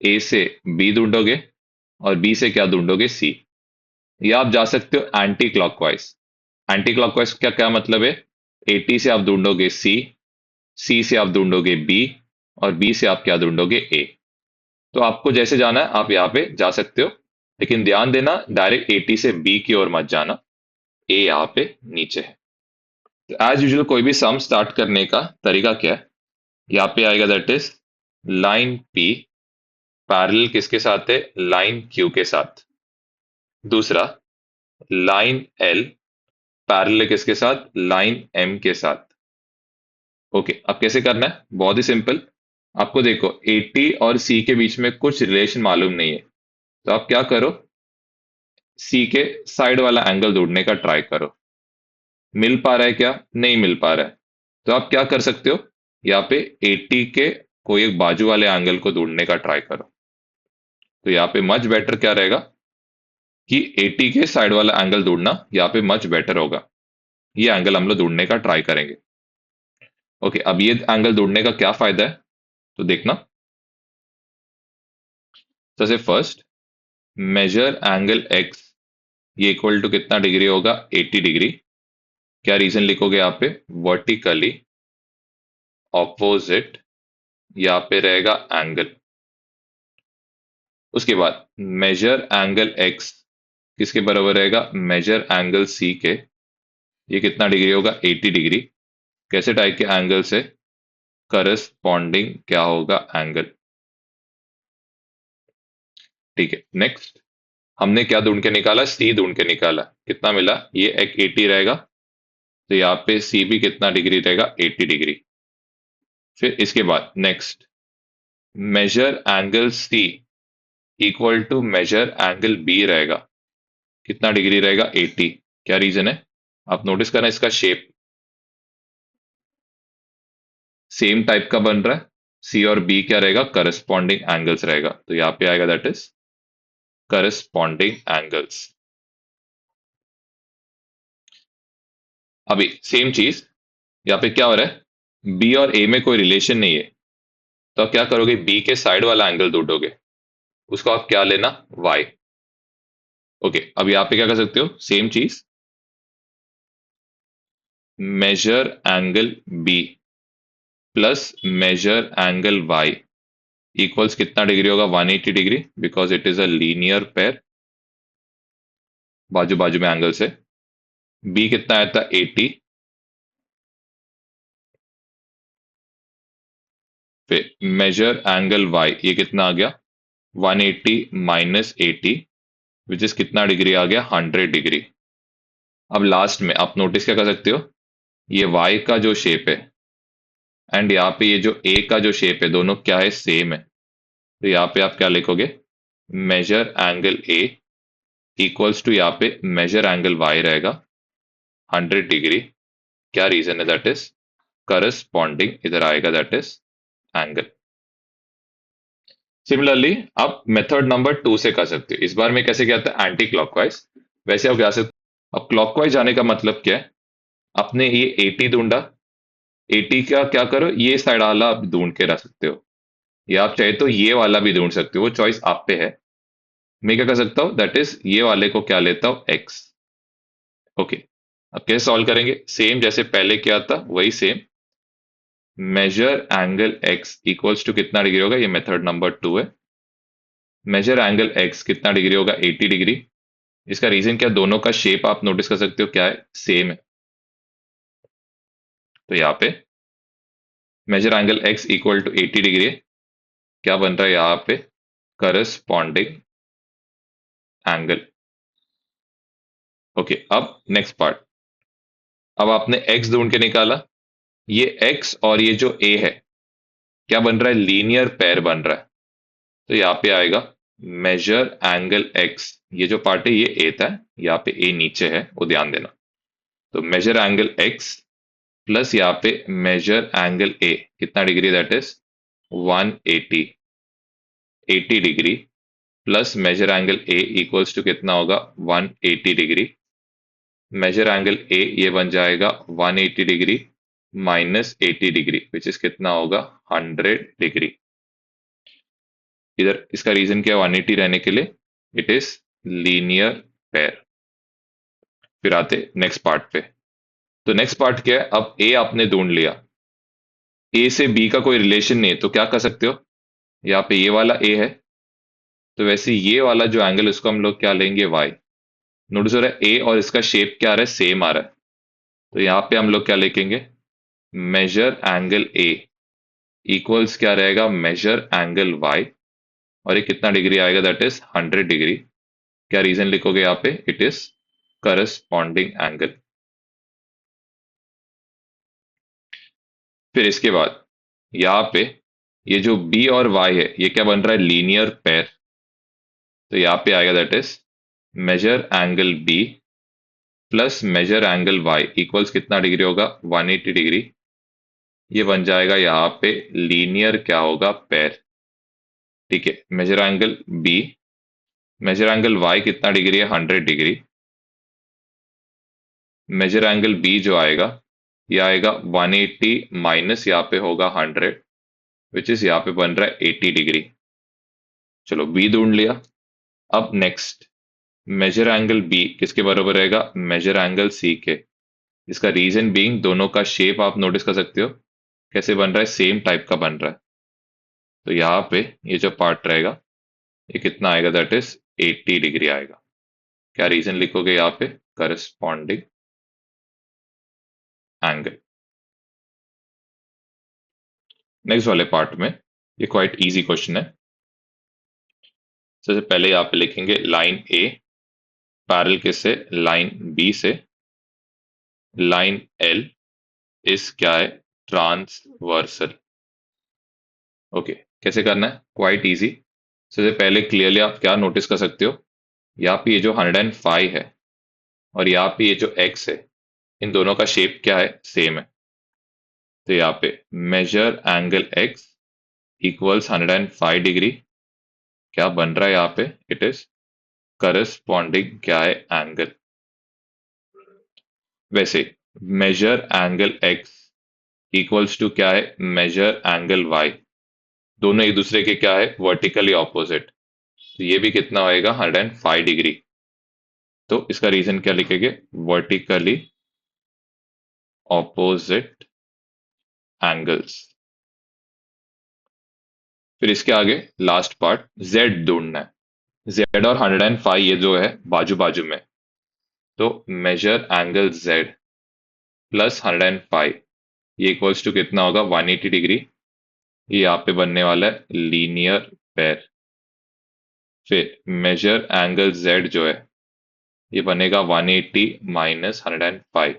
A से B ढूंढोगे और B से क्या ढूंढोगे, C। या आप जा सकते हो एंटी क्लॉकवाइज। एंटी क्लॉकवाइज क्या क्या मतलब है, AT से आप ढूंढोगे C, C से आप ढूंढोगे B और B से आप क्या ढूंढोगे, A। तो आपको जैसे जाना है आप यहाँ पे जा सकते हो, लेकिन ध्यान देना डायरेक्ट AT से B की ओर मत जाना, A यहाँ पे नीचे है। तो एज यूजुअल कोई भी सम स्टार्ट करने का तरीका क्या है, यहाँ पे आएगा that is line P parallel किसके साथ है, लाइन Q के साथ। दूसरा लाइन L पैरेलल किसके साथ, लाइन M के साथ। ओके, अब कैसे करना है, बहुत ही सिंपल। आपको देखो AT और C के बीच में कुछ रिलेशन मालूम नहीं है, तो आप क्या करो, C के साइड वाला एंगल ढूंढने का ट्राई करो। मिल पा रहा है क्या, नहीं मिल पा रहा है, तो आप क्या कर सकते हो, यहाँ पे AT के कोई एक बाजू वाले एंगल को ढूंढने का ट्राई करो। तो यहाँ पे मच बेटर क्या रहेगा कि AT के साइड वाला एंगल ढूंढना यहाँ पे मच बेटर होगा। ये एंगल हम लोग ढूंढने का ट्राई करेंगे। ओके, अब ये एंगल ढूंढने का क्या फायदा है, तो देखना। सबसे फर्स्ट, मेजर एंगल x ये इक्वल टू कितना डिग्री होगा, 80 डिग्री। क्या रीजन लिखोगे यहाँ पे, वर्टिकली ऑपोजिट यहाँ पे रहेगा एंगल। उसके बाद मेजर एंगल x किसके बराबर रहेगा, मेजर एंगल c के, ये कितना डिग्री होगा, 80 डिग्री। कैसे टाइप के एंगल से, करस्पॉन्डिंग क्या होगा, एंगल। ठीक है, नेक्स्ट हमने क्या ढूंढ के निकाला, सी ढूंढ के निकाला, कितना मिला, ये एक 80 रहेगा, तो यहाँ पे सी भी कितना डिग्री रहेगा, 80 डिग्री। फिर इसके बाद next, measure angle C equal to measure angle B रहेगा, कितना डिग्री रहेगा, 80। क्या रीजन है, आप नोटिस करना इसका शेप सेम टाइप का बन रहा है। सी और बी क्या रहेगा, करस्पॉन्डिंग एंगल्स रहेगा, तो यहाँ पे आएगा दैट इज करस्पॉन्डिंग एंगल्स। अभी सेम चीज यहाँ पे क्या हो रहा है, बी और ए में कोई रिलेशन नहीं है, तो आप क्या करोगे, बी के साइड वाला एंगल ढूंढोगे, उसको आप क्या लेना, वाई। ओके, अब यहाँ पे क्या कर सकते हो, सेम चीज, measure angle B plus measure angle Y equals कितना डिग्री होगा, 180 degree, because it is a linear pair, बाजू बाजू में एंगल से। बी कितना आया था, 80। फिर मेजर एंगल वाई ये कितना आ गया, 180 माइनस 80 विच इज कितना डिग्री आ गया, 100 डिग्री। अब लास्ट में आप नोटिस क्या कर सकते हो, ये वाई का जो शेप है एंड यहाँ पे ये जो ए का जो शेप है, दोनों क्या है, सेम है। तो यहाँ पे आप क्या लिखोगे, measure angle A equals to यहाँ पे मेजर एंगल वाई रहेगा, 100 डिग्री। क्या रीजन है, दैट इज करस्पॉन्डिंग, इधर आएगा दैट इज एंगल। सिमिलरली आप मेथड नंबर 2 से कर सकते हो। इस बार में कैसे किया था, एंटी क्लॉकवाइज। वैसे आप क्या सकते, अब क्लॉकवाइज जाने का मतलब क्या है, आपने ये 80 ढूंढा, 80 का क्या करो, ये साइड वाला आप ढूंढ के रख सकते हो, या आप चाहे तो ये वाला भी ढूंढ सकते हो, वो चॉइस आप पे है। मैं क्या कर सकता हूं, दैट इज ये वाले को क्या लेता हूं, एक्स। ओके, अब कैसे सॉल्व करेंगे, सेम जैसे पहले किया था वही same. Measure angle X equals to कितना डिग्री होगा, ये मेथड नंबर 2 है। मेजर एंगल एक्स कितना डिग्री होगा, 80 डिग्री। इसका रीजन क्या, दोनों का शेप आप नोटिस कर सकते हो क्या है, सेम है। तो यहाँ पे measure angle X equal to 80 degree है। क्या बन रहा है यहाँ पे, करस्पॉन्डिंग एंगल। ओके, अब नेक्स्ट पार्ट। अब आपने एक्स ढूंढ के निकाला, ये एक्स और ये जो ए है क्या बन रहा है, लीनियर पेयर बन रहा है। तो यहाँ पे आएगा मेजर एंगल एक्स, ये जो पार्ट है ये ए था, यहाँ पे ए नीचे है वो ध्यान देना। तो मेजर एंगल एक्स प्लस यहाँ पे मेजर एंगल ए कितना degree, that is 180, 80 degree plus measure angle A equals to कितना होगा, 180 डिग्री। मेजर एंगल ए ये बन जाएगा 180 degree minus 80 degree which is कितना होगा, 100 डिग्री। इधर इसका रीजन क्या है 180 रहने के लिए, इट इज लीनियर पेयर। फिर आते नेक्स्ट पार्ट पे। तो नेक्स्ट पार्ट क्या है, अब ए आपने ढूंढ लिया, ए से बी का कोई रिलेशन नहीं है, तो क्या कर सकते हो, यहाँ पे ये वाला ए है, तो वैसे ये वाला जो एंगल उसको हम लोग क्या लेंगे, वाई। नोटिस हो रहा है ए और इसका शेप क्या आ रहा है, सेम आ रहा है। तो यहाँ पे हम लोग क्या लिखेंगे, मेजर एंगल ए इक्वल्स क्या रहेगा, मेजर एंगल वाई, और ये कितना डिग्री आएगा, दैट इज 100 डिग्री। क्या रीजन लिखोगे यहाँ पे, इट इज करस्पॉन्डिंग एंगल। फिर इसके बाद यहाँ पे ये जो बी और वाई है ये क्या बन रहा है, लीनियर पेयर। तो यहाँ पे आएगा that is measure angle B plus measure angle Y equals कितना डिग्री होगा, 180 डिग्री। ये बन जाएगा यहाँ पे लीनियर क्या होगा, पेयर। ठीक है, measure angle B, measure angle Y कितना डिग्री है, 100 डिग्री। मेजर एंगल बी जो आएगा ये आएगा 180 माइनस यहाँ पे होगा 100 विच इज यहाँ पे बन रहा है 80 डिग्री। चलो बी ढूंढ लिया। अब नेक्स्ट, मेजर एंगल बी किसके बराबर रहेगा, मेजर एंगल सी के। इसका रीजन बीइंग दोनों का शेप आप नोटिस कर सकते हो कैसे बन रहा है, सेम टाइप का बन रहा है। तो यहाँ पे ये जो पार्ट रहेगा ये कितना आएगा, दैट इज 80 डिग्री आएगा। क्या रीजन लिखोगे यहाँ पे, करस्पॉन्डिंग एंगल। नेक्स्ट वाले पार्ट में ये क्वाइट इजी क्वेश्चन है। सबसे पहले यहाँ पे लिखेंगे लाइन ए पैरेलल किससे, लाइन बी से। लाइन एल इस क्या है, ट्रांसवर्सल। ओके, कैसे करना है, क्वाइट इजी। सबसे पहले क्लियरली आप क्या नोटिस कर सकते हो, यहाँ पे ये जो 105 है और यहाँ पे ये जो x है, इन दोनों का शेप क्या है, सेम है। तो यहाँ पे measure angle x equals 105 degree. क्या बन रहा है यहाँ पे, इट इज करस्पॉन्डिंग क्या है, एंगल। वैसे measure angle x equals to क्या है, मेजर एंगल y। दोनों एक दूसरे के क्या है, वर्टिकली ऑपोजिट। तो ये भी कितना होएगा, 105 डिग्री। तो इसका रीजन क्या लिखेंगे, वर्टिकली ऑपोजिट एंगल्स। फिर इसके आगे लास्ट पार्ट, z ढूंढना है। z और 105 ये जो है बाजू बाजू में, तो मेजर एंगल z प्लस 105 ये इक्वल्स टू कितना होगा, 180 डिग्री। ये यहाँ पे बनने वाला है लीनियर पेयर। फिर मेजर एंगल z जो है ये बनेगा 180 माइनस 105।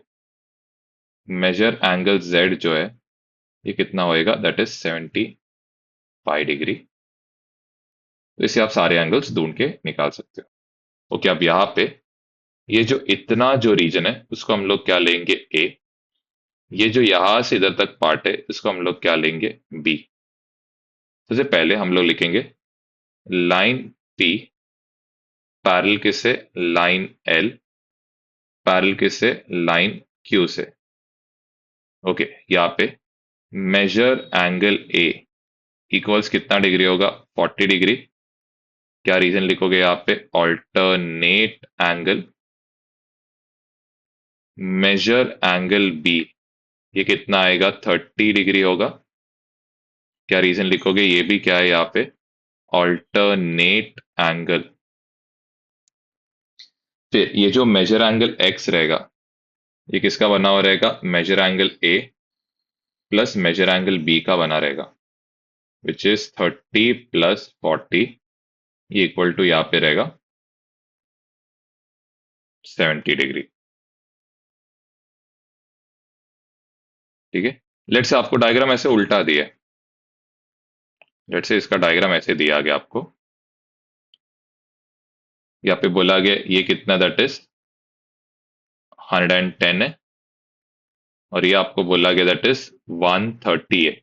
मेजर एंगल z जो है ये कितना होएगा, दैट इज 75 डिग्री। तो इससे आप सारे एंगल्स ढूंढ के निकाल सकते हो। ओके, अब यहाँ पे ये जो इतना जो रीजन है उसको हम लोग क्या लेंगे, ए। ये जो यहां से इधर तक पार्ट है इसको हम लोग क्या लेंगे, बी। सबसे पहले हम लोग लिखेंगे लाइन पी पैरेलल किससे, लाइन एल पैरेलल किससे, लाइन क्यू से। ओके, यहाँ पे मेजर एंगल ए इक्वल्स कितना डिग्री होगा, 40 डिग्री। क्या रीजन लिखोगे यहाँ पे, alternate angle. Measure angle B ये कितना आएगा, 30 डिग्री होगा। क्या रीजन लिखोगे, ये भी क्या है यहाँ पे, ऑल्टरनेट एंगल। फिर ये जो मेजर एंगल एक्स रहेगा, ये किसका बना हुआ रहेगा, measure angle A plus measure angle B का बना रहेगा, विच इज 30 + 40, ये इक्वल टू यहाँ पे रहेगा 70 डिग्री। ठीक है, लेट से आपको डायग्राम ऐसे उल्टा दिया है, लेट से इसका डायग्राम ऐसे दिया गया आपको, यहाँ पे बोला गया ये कितना, दैट इज 110 है, और ये आपको बोला गया दैट इज 130 है।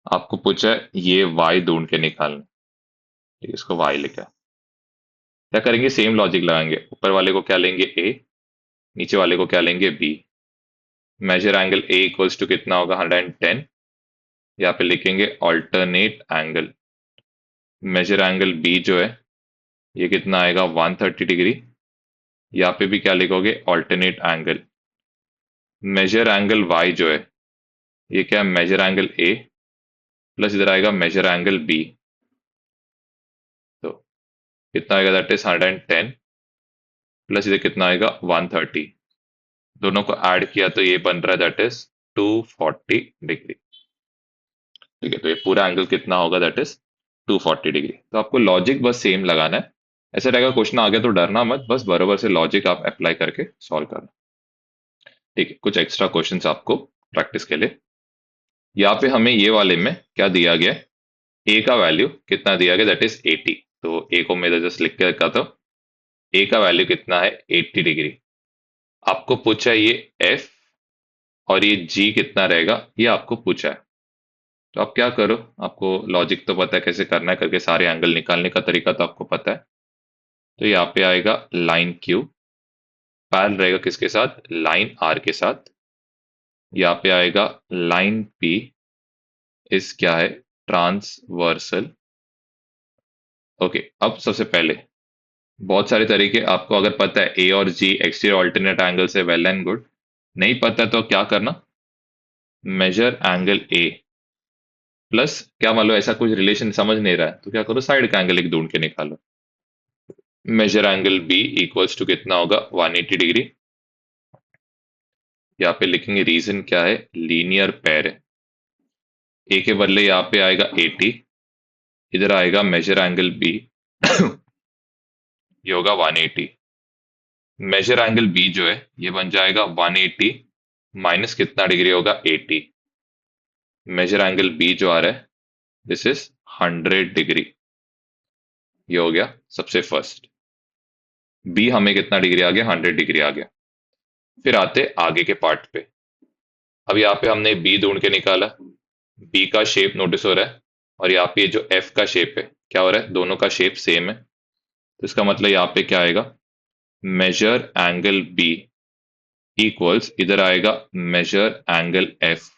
आपको पूछा है ये y ढूंढ के निकालना। ठीक है, इसको y लिखा है। क्या करेंगे, सेम लॉजिक लगाएंगे, ऊपर वाले को क्या लेंगे a, नीचे वाले को क्या लेंगे b। Measure angle a equals to कितना होगा, 110। यहाँ पे लिखेंगे alternate angle. Measure angle b जो है ये कितना आएगा, 130 डिग्री। यहाँ पे भी क्या लिखोगे, alternate angle. Measure angle y जो है ये क्या है, मेजर एंगल a प्लस इधर आएगा मेजर एंगल b। तो कितना आएगा, दैट इज 110 प्लस इधर कितना आएगा, 130। दोनों को ऐड किया तो ये बन रहा है दैट इज 240 डिग्री। ठीक है, तो ये पूरा एंगल कितना होगा, दैट इज 240 डिग्री। तो आपको लॉजिक बस सेम लगाना है। ऐसा रहेगा क्वेश्चन आ गया तो डरना मत, बस बराबर से लॉजिक आप अप्लाई करके सॉल्व करना। ठीक है, कुछ एक्स्ट्रा क्वेश्चंस आपको प्रैक्टिस के लिए। यहाँ पे हमें ये वाले में क्या दिया गया है, ए का वैल्यू कितना दिया गया, दैट इज 80। तो ए को मैं जस्ट लिख के रखा था, ए का वैल्यू कितना है, 80 डिग्री। आपको पूछा है ये एफ और ये जी कितना रहेगा, ये आपको पूछा है। तो आप क्या करो, आपको लॉजिक तो पता है कैसे करना है करके, सारे एंगल निकालने का तरीका तो आपको पता है। तो यहाँ पे आएगा लाइन क्यू, पैरेलल रहेगा किसके साथ, लाइन आर के साथ। यहाँ पे आएगा लाइन पी इस क्या है, ट्रांसवर्सल। ओके, अब सबसे पहले बहुत सारे तरीके आपको अगर पता है, ए और जी एक्सटीरियर ऑल्टरनेट एंगल से, वेल एंड गुड। नहीं पता तो क्या करना, मेजर एंगल ए प्लस क्या, मान लो ऐसा कुछ रिलेशन समझ नहीं रहा है तो क्या करो, साइड का एंगल एक ढूंढ के निकालो। Measure angle B equals to कितना होगा, 180 डिग्री। यहाँ पे लिखेंगे रीजन क्या है, लीनियर पेयर है। ए के बदले यहाँ पे आएगा 80, इधर आएगा मेजर एंगल बी ये होगा 180। मेजर एंगल बी जो है ये बन जाएगा 180 माइनस कितना डिग्री होगा, 80। मेजर एंगल बी जो आ रहा है दिस इज 100 डिग्री। ये हो गया सबसे फर्स्ट। बी हमें कितना डिग्री आ गया, 100 डिग्री आ गया। फिर आते आगे के पार्ट पे। अब यहाँ पे हमने बी ढूंढ के निकाला, बी का शेप नोटिस हो रहा है, और यहाँ पे जो एफ का शेप है क्या हो रहा है, दोनों का शेप सेम है। तो इसका मतलब यहाँ पे क्या आएगा, मेजर एंगल बी इक्वल्स इधर आएगा मेजर एंगल एफ,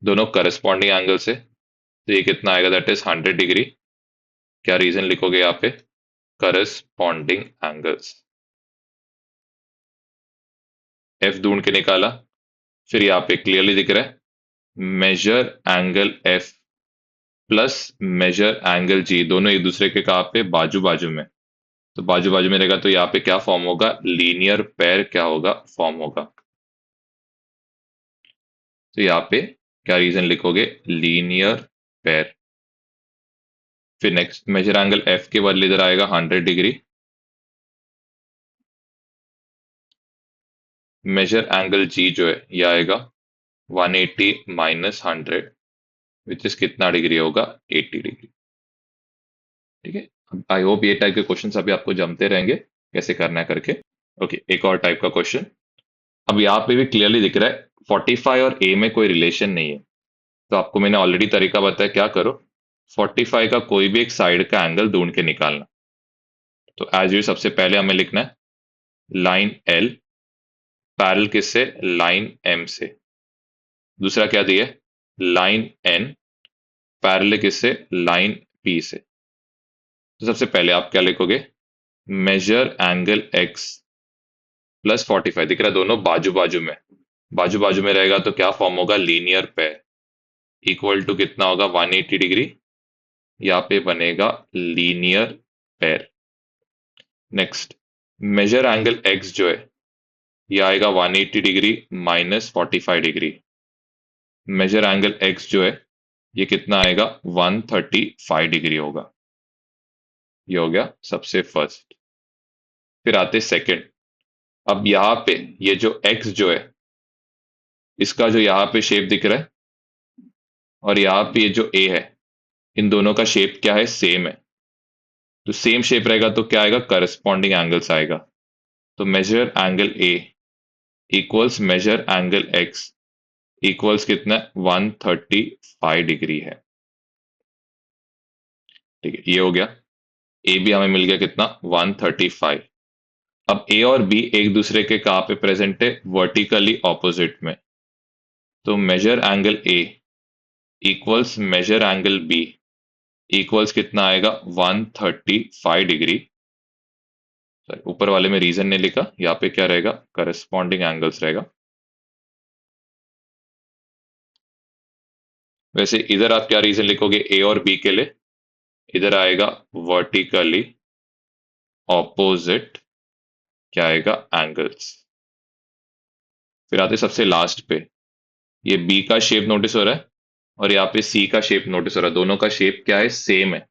दोनों करस्पॉन्डिंग एंगल्स है। तो ये कितना आएगा, दैट इज 100 डिग्री। क्या रीजन लिखोगे यहाँ पे, करस्पॉन्डिंग एंगल्स। एफ ढूंढ के निकाला, फिर यहाँ पे क्लियरली दिख रहा है measure angle F plus measure angle G, दोनों एक दूसरे के कहाँ पे, बाजू बाजू में। तो बाजू बाजू में रहेगा तो यहाँ पे क्या फॉर्म होगा, लीनियर पेयर क्या होगा, फॉर्म होगा। तो यहाँ पे क्या रीजन लिखोगे, लीनियर पेयर। फिर नेक्स्ट मेजर एंगल एफ के बदले इधर आएगा 100 डिग्री। मेजर एंगल जी जो है ये आएगा 180 माइनस 100, विच इज कितना डिग्री होगा, 80 डिग्री। ठीक है, आई होप ये टाइप के क्वेश्चंस अभी आपको जमते रहेंगे कैसे करना है करके। ओके, एक और टाइप का क्वेश्चन। अब यहाँ पे भी क्लियरली दिख रहा है 45 और ए में कोई रिलेशन नहीं है। तो आपको मैंने ऑलरेडी तरीका बताया, क्या करो, 45 का कोई भी एक साइड का एंगल ढूंढ के निकालना। तो एज यू सबसे पहले हमें लिखना है लाइन एल पैरेलल किससे, लाइन एम से। दूसरा क्या दिया है, लाइन एन पैरेलल किससे, लाइन पी से। तो सबसे पहले आप क्या लिखोगे, मेजर एंगल एक्स प्लस 45, दिख रहा है दोनों बाजू बाजू में। बाजू बाजू में रहेगा तो क्या फॉर्म होगा, लीनियर पेयर। इक्वल टू कितना होगा, 180 डिग्री। यहाँ पे बनेगा linear pair. Next, measure angle X जो है ये आएगा 180 degree minus 45 degree. Measure angle X जो है ये कितना आएगा, 135 डिग्री होगा। ये हो गया सबसे फर्स्ट। फिर आते सेकंड। अब यहाँ पे ये जो एक्स जो है इसका जो यहाँ पे शेप दिख रहा है और यहाँ पे ये जो ए है, इन दोनों का शेप क्या है, सेम है। तो सेम शेप रहेगा तो क्या आएगा, करस्पॉन्डिंग एंगल्स आएगा। तो major angle A equals major angle X equals कितना, 135 डिग्री है। ठीक है, ये हो गया। ए भी हमें मिल गया कितना, 135। अब ए और बी एक दूसरे के कहाँ पे प्रेजेंट है, वर्टिकली ऑपोजिट में। तो major angle A equals major angle B equals कितना आएगा, 135 डिग्री। सॉरी, ऊपर वाले में रीजन नहीं लिखा, यहाँ पे क्या रहेगा, करस्पॉन्डिंग एंगल्स रहेगा। वैसे इधर आप क्या रीजन लिखोगे ए और बी के लिए, इधर आएगा वर्टिकली ऑपोजिट, क्या आएगा, एंगल्स। फिर आते सबसे लास्ट पे, ये बी का शेप नोटिस हो रहा है और यहाँ पे सी का शेप नोटिस हो रहा है, दोनों का शेप क्या है, सेम है।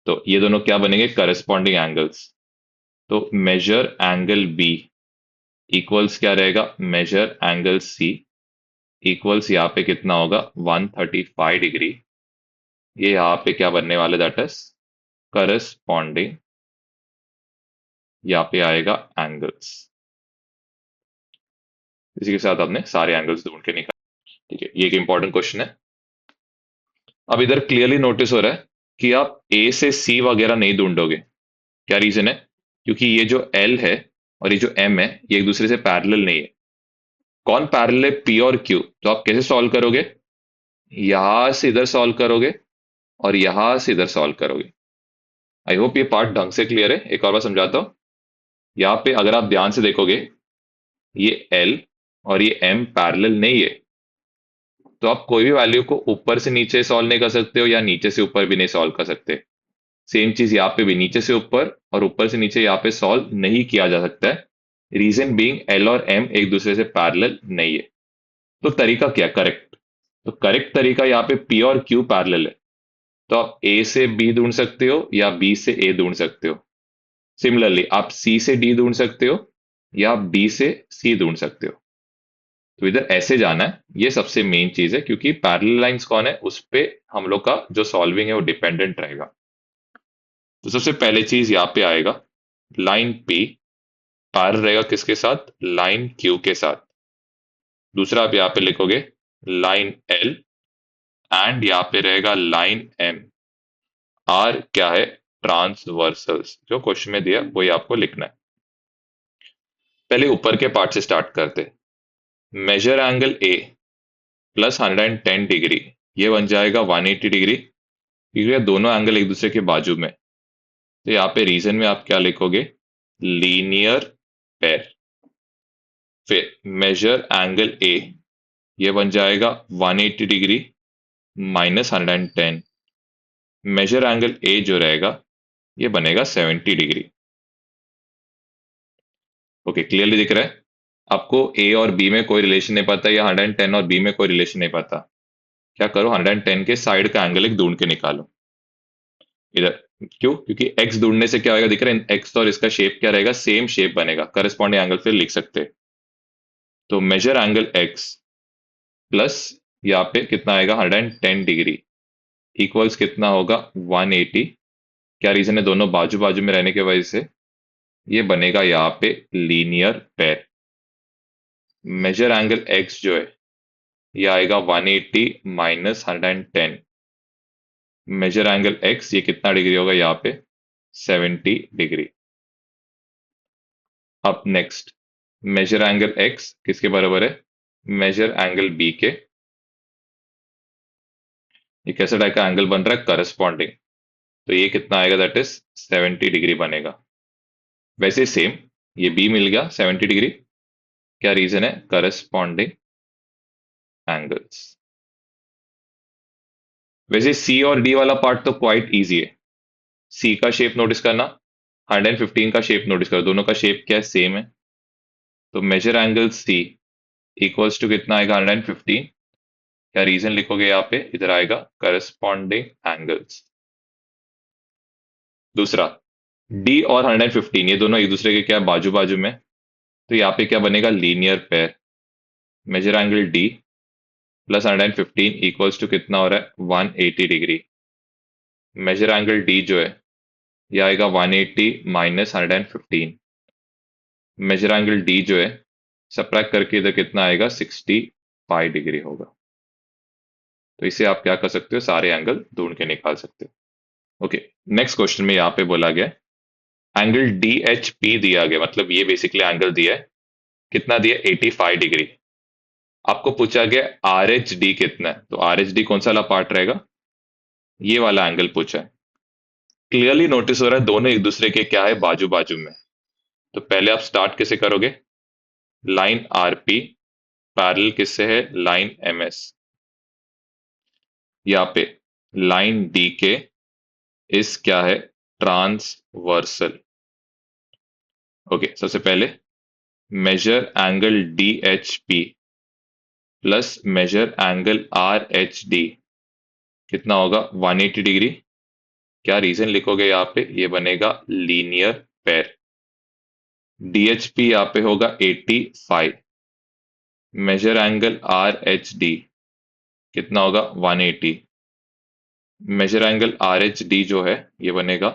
तो ये दोनों क्या बनेंगे, करस्पॉन्डिंग एंगल्स। तो मेजर एंगल बी इक्वल्स क्या रहेगा, मेजर एंगल सी इक्वल्स यहाँ पे कितना होगा, 135 डिग्री। ये यहाँ पे क्या बनने वाला, दैट इज करस्पॉन्डिंग, यहाँ पे आएगा एंगल्स। इसी के साथ आपने सारे एंगल्स ढूंढ के निकाल। ठीक है, ये एक इंपॉर्टेंट क्वेश्चन है। अब इधर क्लियरली नोटिस हो रहा है कि आप ए से सी वगैरह नहीं ढूंढोगे। क्या रीजन है, क्योंकि ये जो एल है और ये जो एम है ये एक दूसरे से पैरेलल नहीं है। कौन पैरेलल है, पी और क्यू। तो आप कैसे सॉल्व करोगे, यहां से इधर सॉल्व करोगे और यहां से इधर सॉल्व करोगे। आई होप ये पार्ट ढंग से क्लियर है। एक और बार समझाता हूं। यहाँ पे अगर आप ध्यान से देखोगे, ये एल और ये एम पैरेलल नहीं है। तो आप कोई भी वैल्यू को ऊपर से नीचे सॉल्व नहीं कर सकते हो या नीचे से ऊपर भी नहीं सॉल्व कर सकते। सेम चीज यहाँ पे भी नीचे से ऊपर और ऊपर से नीचे यहाँ पे सॉल्व नहीं किया जा सकता है। रीजन बीइंग एल और एम एक दूसरे से पैरेलल नहीं है। तो तरीका क्या, करेक्ट। तो करेक्ट तरीका यहाँ पे पी और क्यू पैरेलल है। तो आप ए से बी ढूंढ सकते हो या बी से ए ढूंढ सकते हो। सिमिलरली आप सी से डी ढूंढ सकते हो या बी से सी ढूंढ सकते हो। तो इधर ऐसे जाना है, ये सबसे मेन चीज है, क्योंकि पैरेलल लाइंस कौन है, उस पे हम लोग का जो सॉल्विंग है वो डिपेंडेंट रहेगा। तो सबसे पहले चीज यहाँ पे आएगा, लाइन पी पैरेलल रहेगा किसके साथ, लाइन क्यू के साथ। दूसरा आप यहाँ पे लिखोगे लाइन एल एंड यहाँ पे रहेगा लाइन एम। आर क्या है, ट्रांसवर्सल्स, जो क्वेश्चन में दिया वही आपको लिखना है। पहले ऊपर के पार्ट से स्टार्ट करते। Measure angle A plus 110 degree, ये बन जाएगा 180 डिग्री, क्योंकि ये दोनों एंगल एक दूसरे के बाजू में। तो यहाँ पे रीजन में आप क्या लिखोगे, लीनियर पेयर। फिर मेजर एंगल ए, ये बन जाएगा 180 degree minus 110। Measure angle A जो रहेगा ये बनेगा 70 डिग्री। ओके, क्लियरली दिख रहा है आपको। ए और बी में कोई रिलेशन नहीं पता या 110 और बी में कोई रिलेशन नहीं पता, क्या करो, 110 के साइड का एंगल एक ढूंढ के निकालो इधर। क्यों, क्योंकि एक्स ढूंढने से क्या होगा, दिख रहा है एक्स और इसका शेप क्या रहेगा, सेम शेप बनेगा, करस्पॉन्डिंग एंगल फिर लिख सकते हैं। तो मेजर एंगल एक्स प्लस यहाँ पे कितना आएगा, 110 डिग्री इक्वल्स कितना होगा, 180। क्या रीजन है, दोनों बाजू बाजू में रहने की वजह से ये बनेगा यहाँ पे linear pair. Measure angle X जो है ये आएगा 180 माइनस 110। मेजर एंगल एक्स ये कितना डिग्री होगा यहाँ पे, 70 डिग्री। अब नेक्स्ट, मेजर एंगल एक्स किसके बराबर है, मेजर एंगल बी के। ये कैसे टाइप का एंगल बन रहा है, करस्पॉन्डिंग। तो ये कितना आएगा, दैट इज 70 डिग्री बनेगा। वैसे सेम, ये बी मिल गया 70 डिग्री। क्या रीजन है? Corresponding angles. वैसे सी और डी वाला पार्ट तो क्वाइट इजी है। सी का शेप नोटिस करना, 115 का शेप नोटिस करो, दोनों का शेप क्या है? सेम है। तो major angle C equals to कितना आएगा? 115। क्या रीजन लिखोगे यहाँ पे? इधर आएगा करस्पॉन्डिंग एंगल्स। दूसरा, डी और 115 ये दोनों एक दूसरे के क्या बाजू बाजू में, तो यहाँ पे क्या बनेगा? Linear pair. Measure angle D plus 115 equals to कितना हो रहा है? 180 डिग्री। मेजर एंगल डी जो है ये आएगा 180 माइनस 115। मेजर एंगल डी जो है सब्ट्रैक्ट करके इधर कितना आएगा? 65 डिग्री होगा। तो इसे आप क्या कर सकते हो? सारे एंगल ढूंढ के निकाल सकते हो। ओके, नेक्स्ट क्वेश्चन में यहाँ पे बोला गया एंगल डी एच पी दिया गया, मतलब ये बेसिकली एंगल दिया है। कितना दिया? 85 डिग्री। आपको पूछा गया आर एच डी कितना है, तो आर एच डी कौन सा वाला पार्ट रहेगा? ये वाला एंगल पूछा है। क्लियरली नोटिस हो रहा है दोनों एक दूसरे के क्या है? बाजू बाजू में। तो पहले आप स्टार्ट कैसे करोगे? लाइन आर पी पैरेलल किससे है? Line M S. यहाँ पे लाइन डी के इस क्या है? ट्रांसवर्सल। ओके, सबसे पहले measure angle D H P plus measure angle R H D कितना होगा? 180 डिग्री। क्या रीजन लिखोगे यहाँ पे? ये बनेगा लीनियर पेयर। डीएचपी यहाँ पे होगा 85। Measure angle R H D कितना होगा? 180। Measure angle R H D जो है ये बनेगा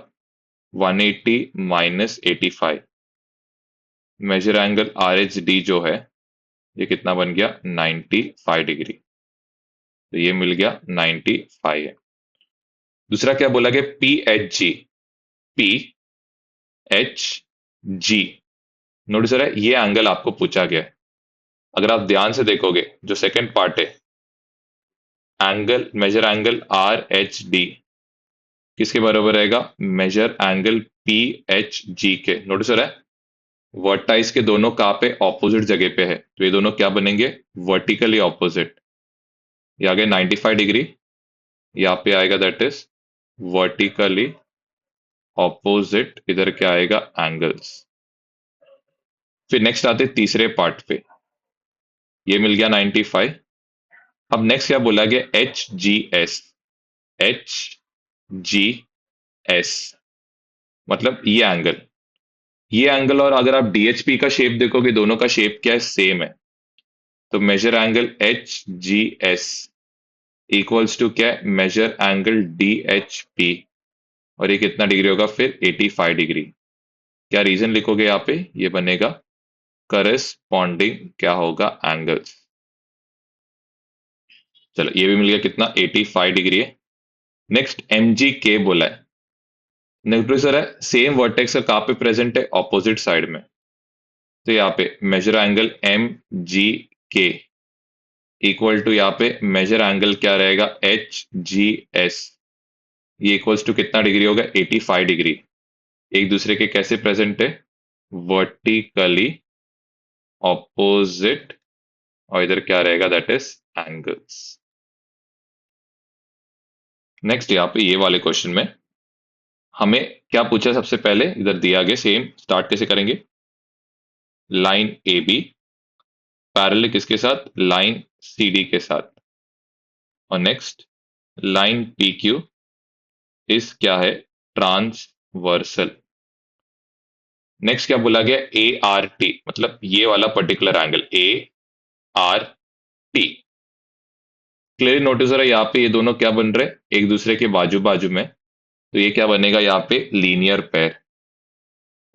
180 minus 85। Measure angle R H D जो है ये कितना बन गया? 95 डिग्री। तो ये मिल गया 95 है। दूसरा क्या बोला गया? पी एच जी। पी एच जी, नोटिस हो रहा है ये एंगल आपको पूछा गया है। अगर आप ध्यान से देखोगे जो सेकंड पार्ट है, angle measure angle R H D किसके बराबर रहेगा? Measure angle P H G के। नोटिस हो रहा है वर्टाइस के दोनों कहाँ पे? ऑपोजिट जगह पे है, तो ये दोनों क्या बनेंगे? Vertically opposite. ये आ गया 95 डिग्री, यहाँ पे आएगा दैट इज वर्टिकली ऑपोजिट। इधर क्या आएगा? एंगल्स। फिर नेक्स्ट आते तीसरे पार्ट पे, ये मिल गया 95। अब नेक्स्ट क्या बोला गया? H G S. H G S मतलब ये एंगल और अगर आप डीएचपी का शेप देखोगे दोनों का शेप क्या है? सेम है। तो major angle H G S equals to क्या है? Measure angle D H P. और ये कितना डिग्री होगा फिर? 85 डिग्री। क्या रीजन लिखोगे यहाँ पे? ये बनेगा करस्पॉन्डिंग क्या होगा? एंगल्स। चलो ये भी मिल गया कितना? 85 डिग्री है। नेक्स्ट एम जी के बोला है। नेक्स्ट है सेम वर्टेक्स का कहाँ पे प्रेजेंट है? ऑपोजिट साइड में। तो यहाँ पे मेजर एंगल एम जी के इक्वल टू यहाँ पे मेजर एंगल क्या रहेगा? H G S. ये इक्वल्स टू कितना डिग्री होगा? 85 डिग्री। एक दूसरे के कैसे प्रेजेंट है? Vertically opposite. और इधर क्या रहेगा? That is angles. नेक्स्ट यहाँ पे ये वाले क्वेश्चन में हमें क्या पूछा है? सबसे पहले इधर दिया गया, सेम स्टार्ट कैसे करेंगे? लाइन ए बी पैरेलल किसके साथ? लाइन सी डी के साथ। और नेक्स्ट लाइन पी क्यू इस क्या है? ट्रांसवर्सल। नेक्स्ट क्या बोला गया? ए आर टी मतलब ये वाला particular angle A R T. Clearly notice हो रहा है यहाँ पे ये दोनों क्या बन रहे हैं? एक दूसरे के बाजू बाजू में। तो ये क्या बनेगा यहाँ पे? Linear pair.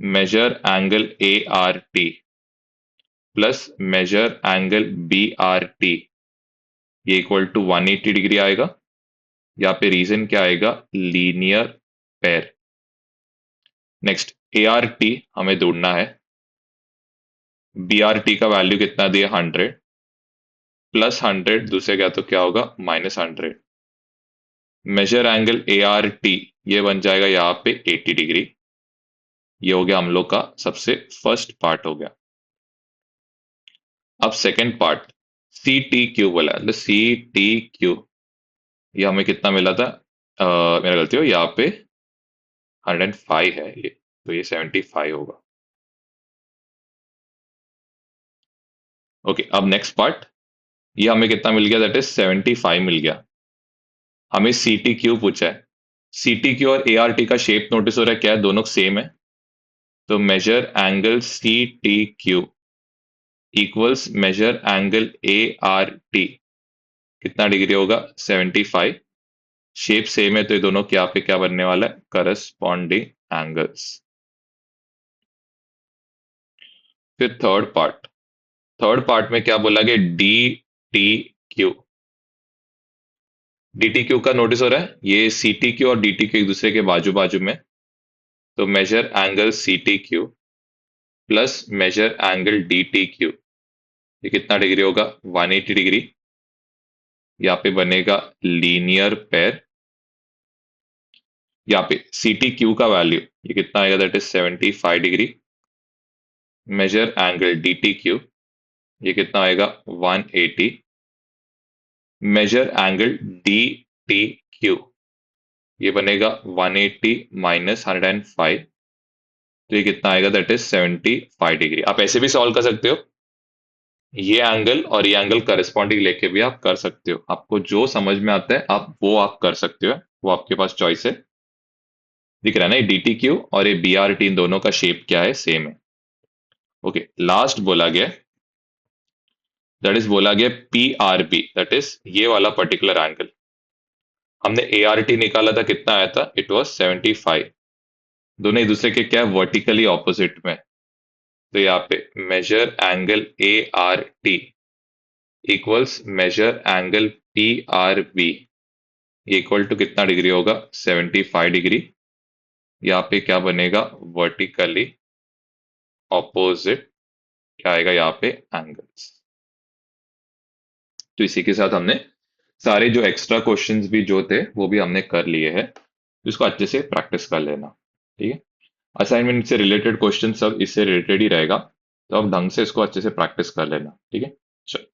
Measure angle A R T plus measure angle B R T ये इक्वल टू 180 डिग्री आएगा। यहाँ पे रीजन क्या आएगा? Linear pair. Next A R T हमें ढूंढना है। बी आर टी का वैल्यू कितना दिया? 100 प्लस 100 दूसरे क्या तो क्या होगा? -100। Measure angle A R T ये बन जाएगा यहाँ पे 80 डिग्री। ये हो गया हम लोग का सबसे फर्स्ट पार्ट हो गया। अब second part, C T Q बोला है, सी टी क्यू, ये हमें कितना मिला था? मेरा गलती हो, यहाँ पे 105 है ये, तो ये 75 होगा। ओके, अब नेक्स्ट पार्ट, ये हमें कितना मिल गया? दैट इज 75 मिल गया। हमें सी टी क्यू पूछा है। सी टी क्यू और ए आर टी का शेप नोटिस हो रहा है, क्या है? दोनों सेम है। तो major angle C T Q equals major angle A R T, कितना डिग्री होगा? 75। शेप सेम है तो ये दोनों क्या पे क्या बनने वाला है? Corresponding angles. फिर थर्ड पार्ट में क्या बोला गया? D T Q. D T Q का नोटिस हो रहा है, ये सी टी क्यू और डी टी क्यू एक दूसरे के बाजू बाजू में। तो major angle C T Q plus measure angle D T Q, ये कितना डिग्री होगा? 180 डिग्री। यहाँ पे बनेगा लीनियर पेयर। यहाँ पे सी टी क्यू का वैल्यू ये कितना आएगा? That is 75 degree. Measure angle D T Q ये कितना आएगा? 180। Measure angle D T Q ये बनेगा 180 माइनस 105, तो ये कितना आएगा? That is 75 degree. आप ऐसे भी सॉल्व कर सकते हो, ये एंगल और ये एंगल करस्पॉन्डिंग लेके भी आप कर सकते हो। आपको जो समझ में आता है आप वो आप कर सकते हो, वो आपके पास चॉइस है। दिख रहा है ना, ये डी टी क्यू और ये बी आर टी, इन दोनों का शेप क्या है? सेम है। ओके, लास्ट बोला गया, दैट इज बोला गया P R B, that is ये वाला पर्टिकुलर एंगल। हमने ए आर टी निकाला था, कितना आया था? It was 75। दोनों एक दूसरे के क्या है? वर्टिकली ऑपोजिट में। तो यहाँ पे measure angle A R T equals major angle P R B, equal to कितना डिग्री होगा? 75 डिग्री। यहाँ पे क्या बनेगा? वर्टिकली ऑपोजिट, क्या आएगा यहाँ पे? एंगल्स। तो इसी के साथ हमने सारे जो एक्स्ट्रा क्वेश्चंस भी जो थे वो भी हमने कर लिए हैं। इसको अच्छे से प्रैक्टिस कर लेना, ठीक है? असाइनमेंट से रिलेटेड क्वेश्चन सब इससे रिलेटेड ही रहेगा, तो अब ढंग से इसको अच्छे से प्रैक्टिस कर लेना, ठीक है? चलो।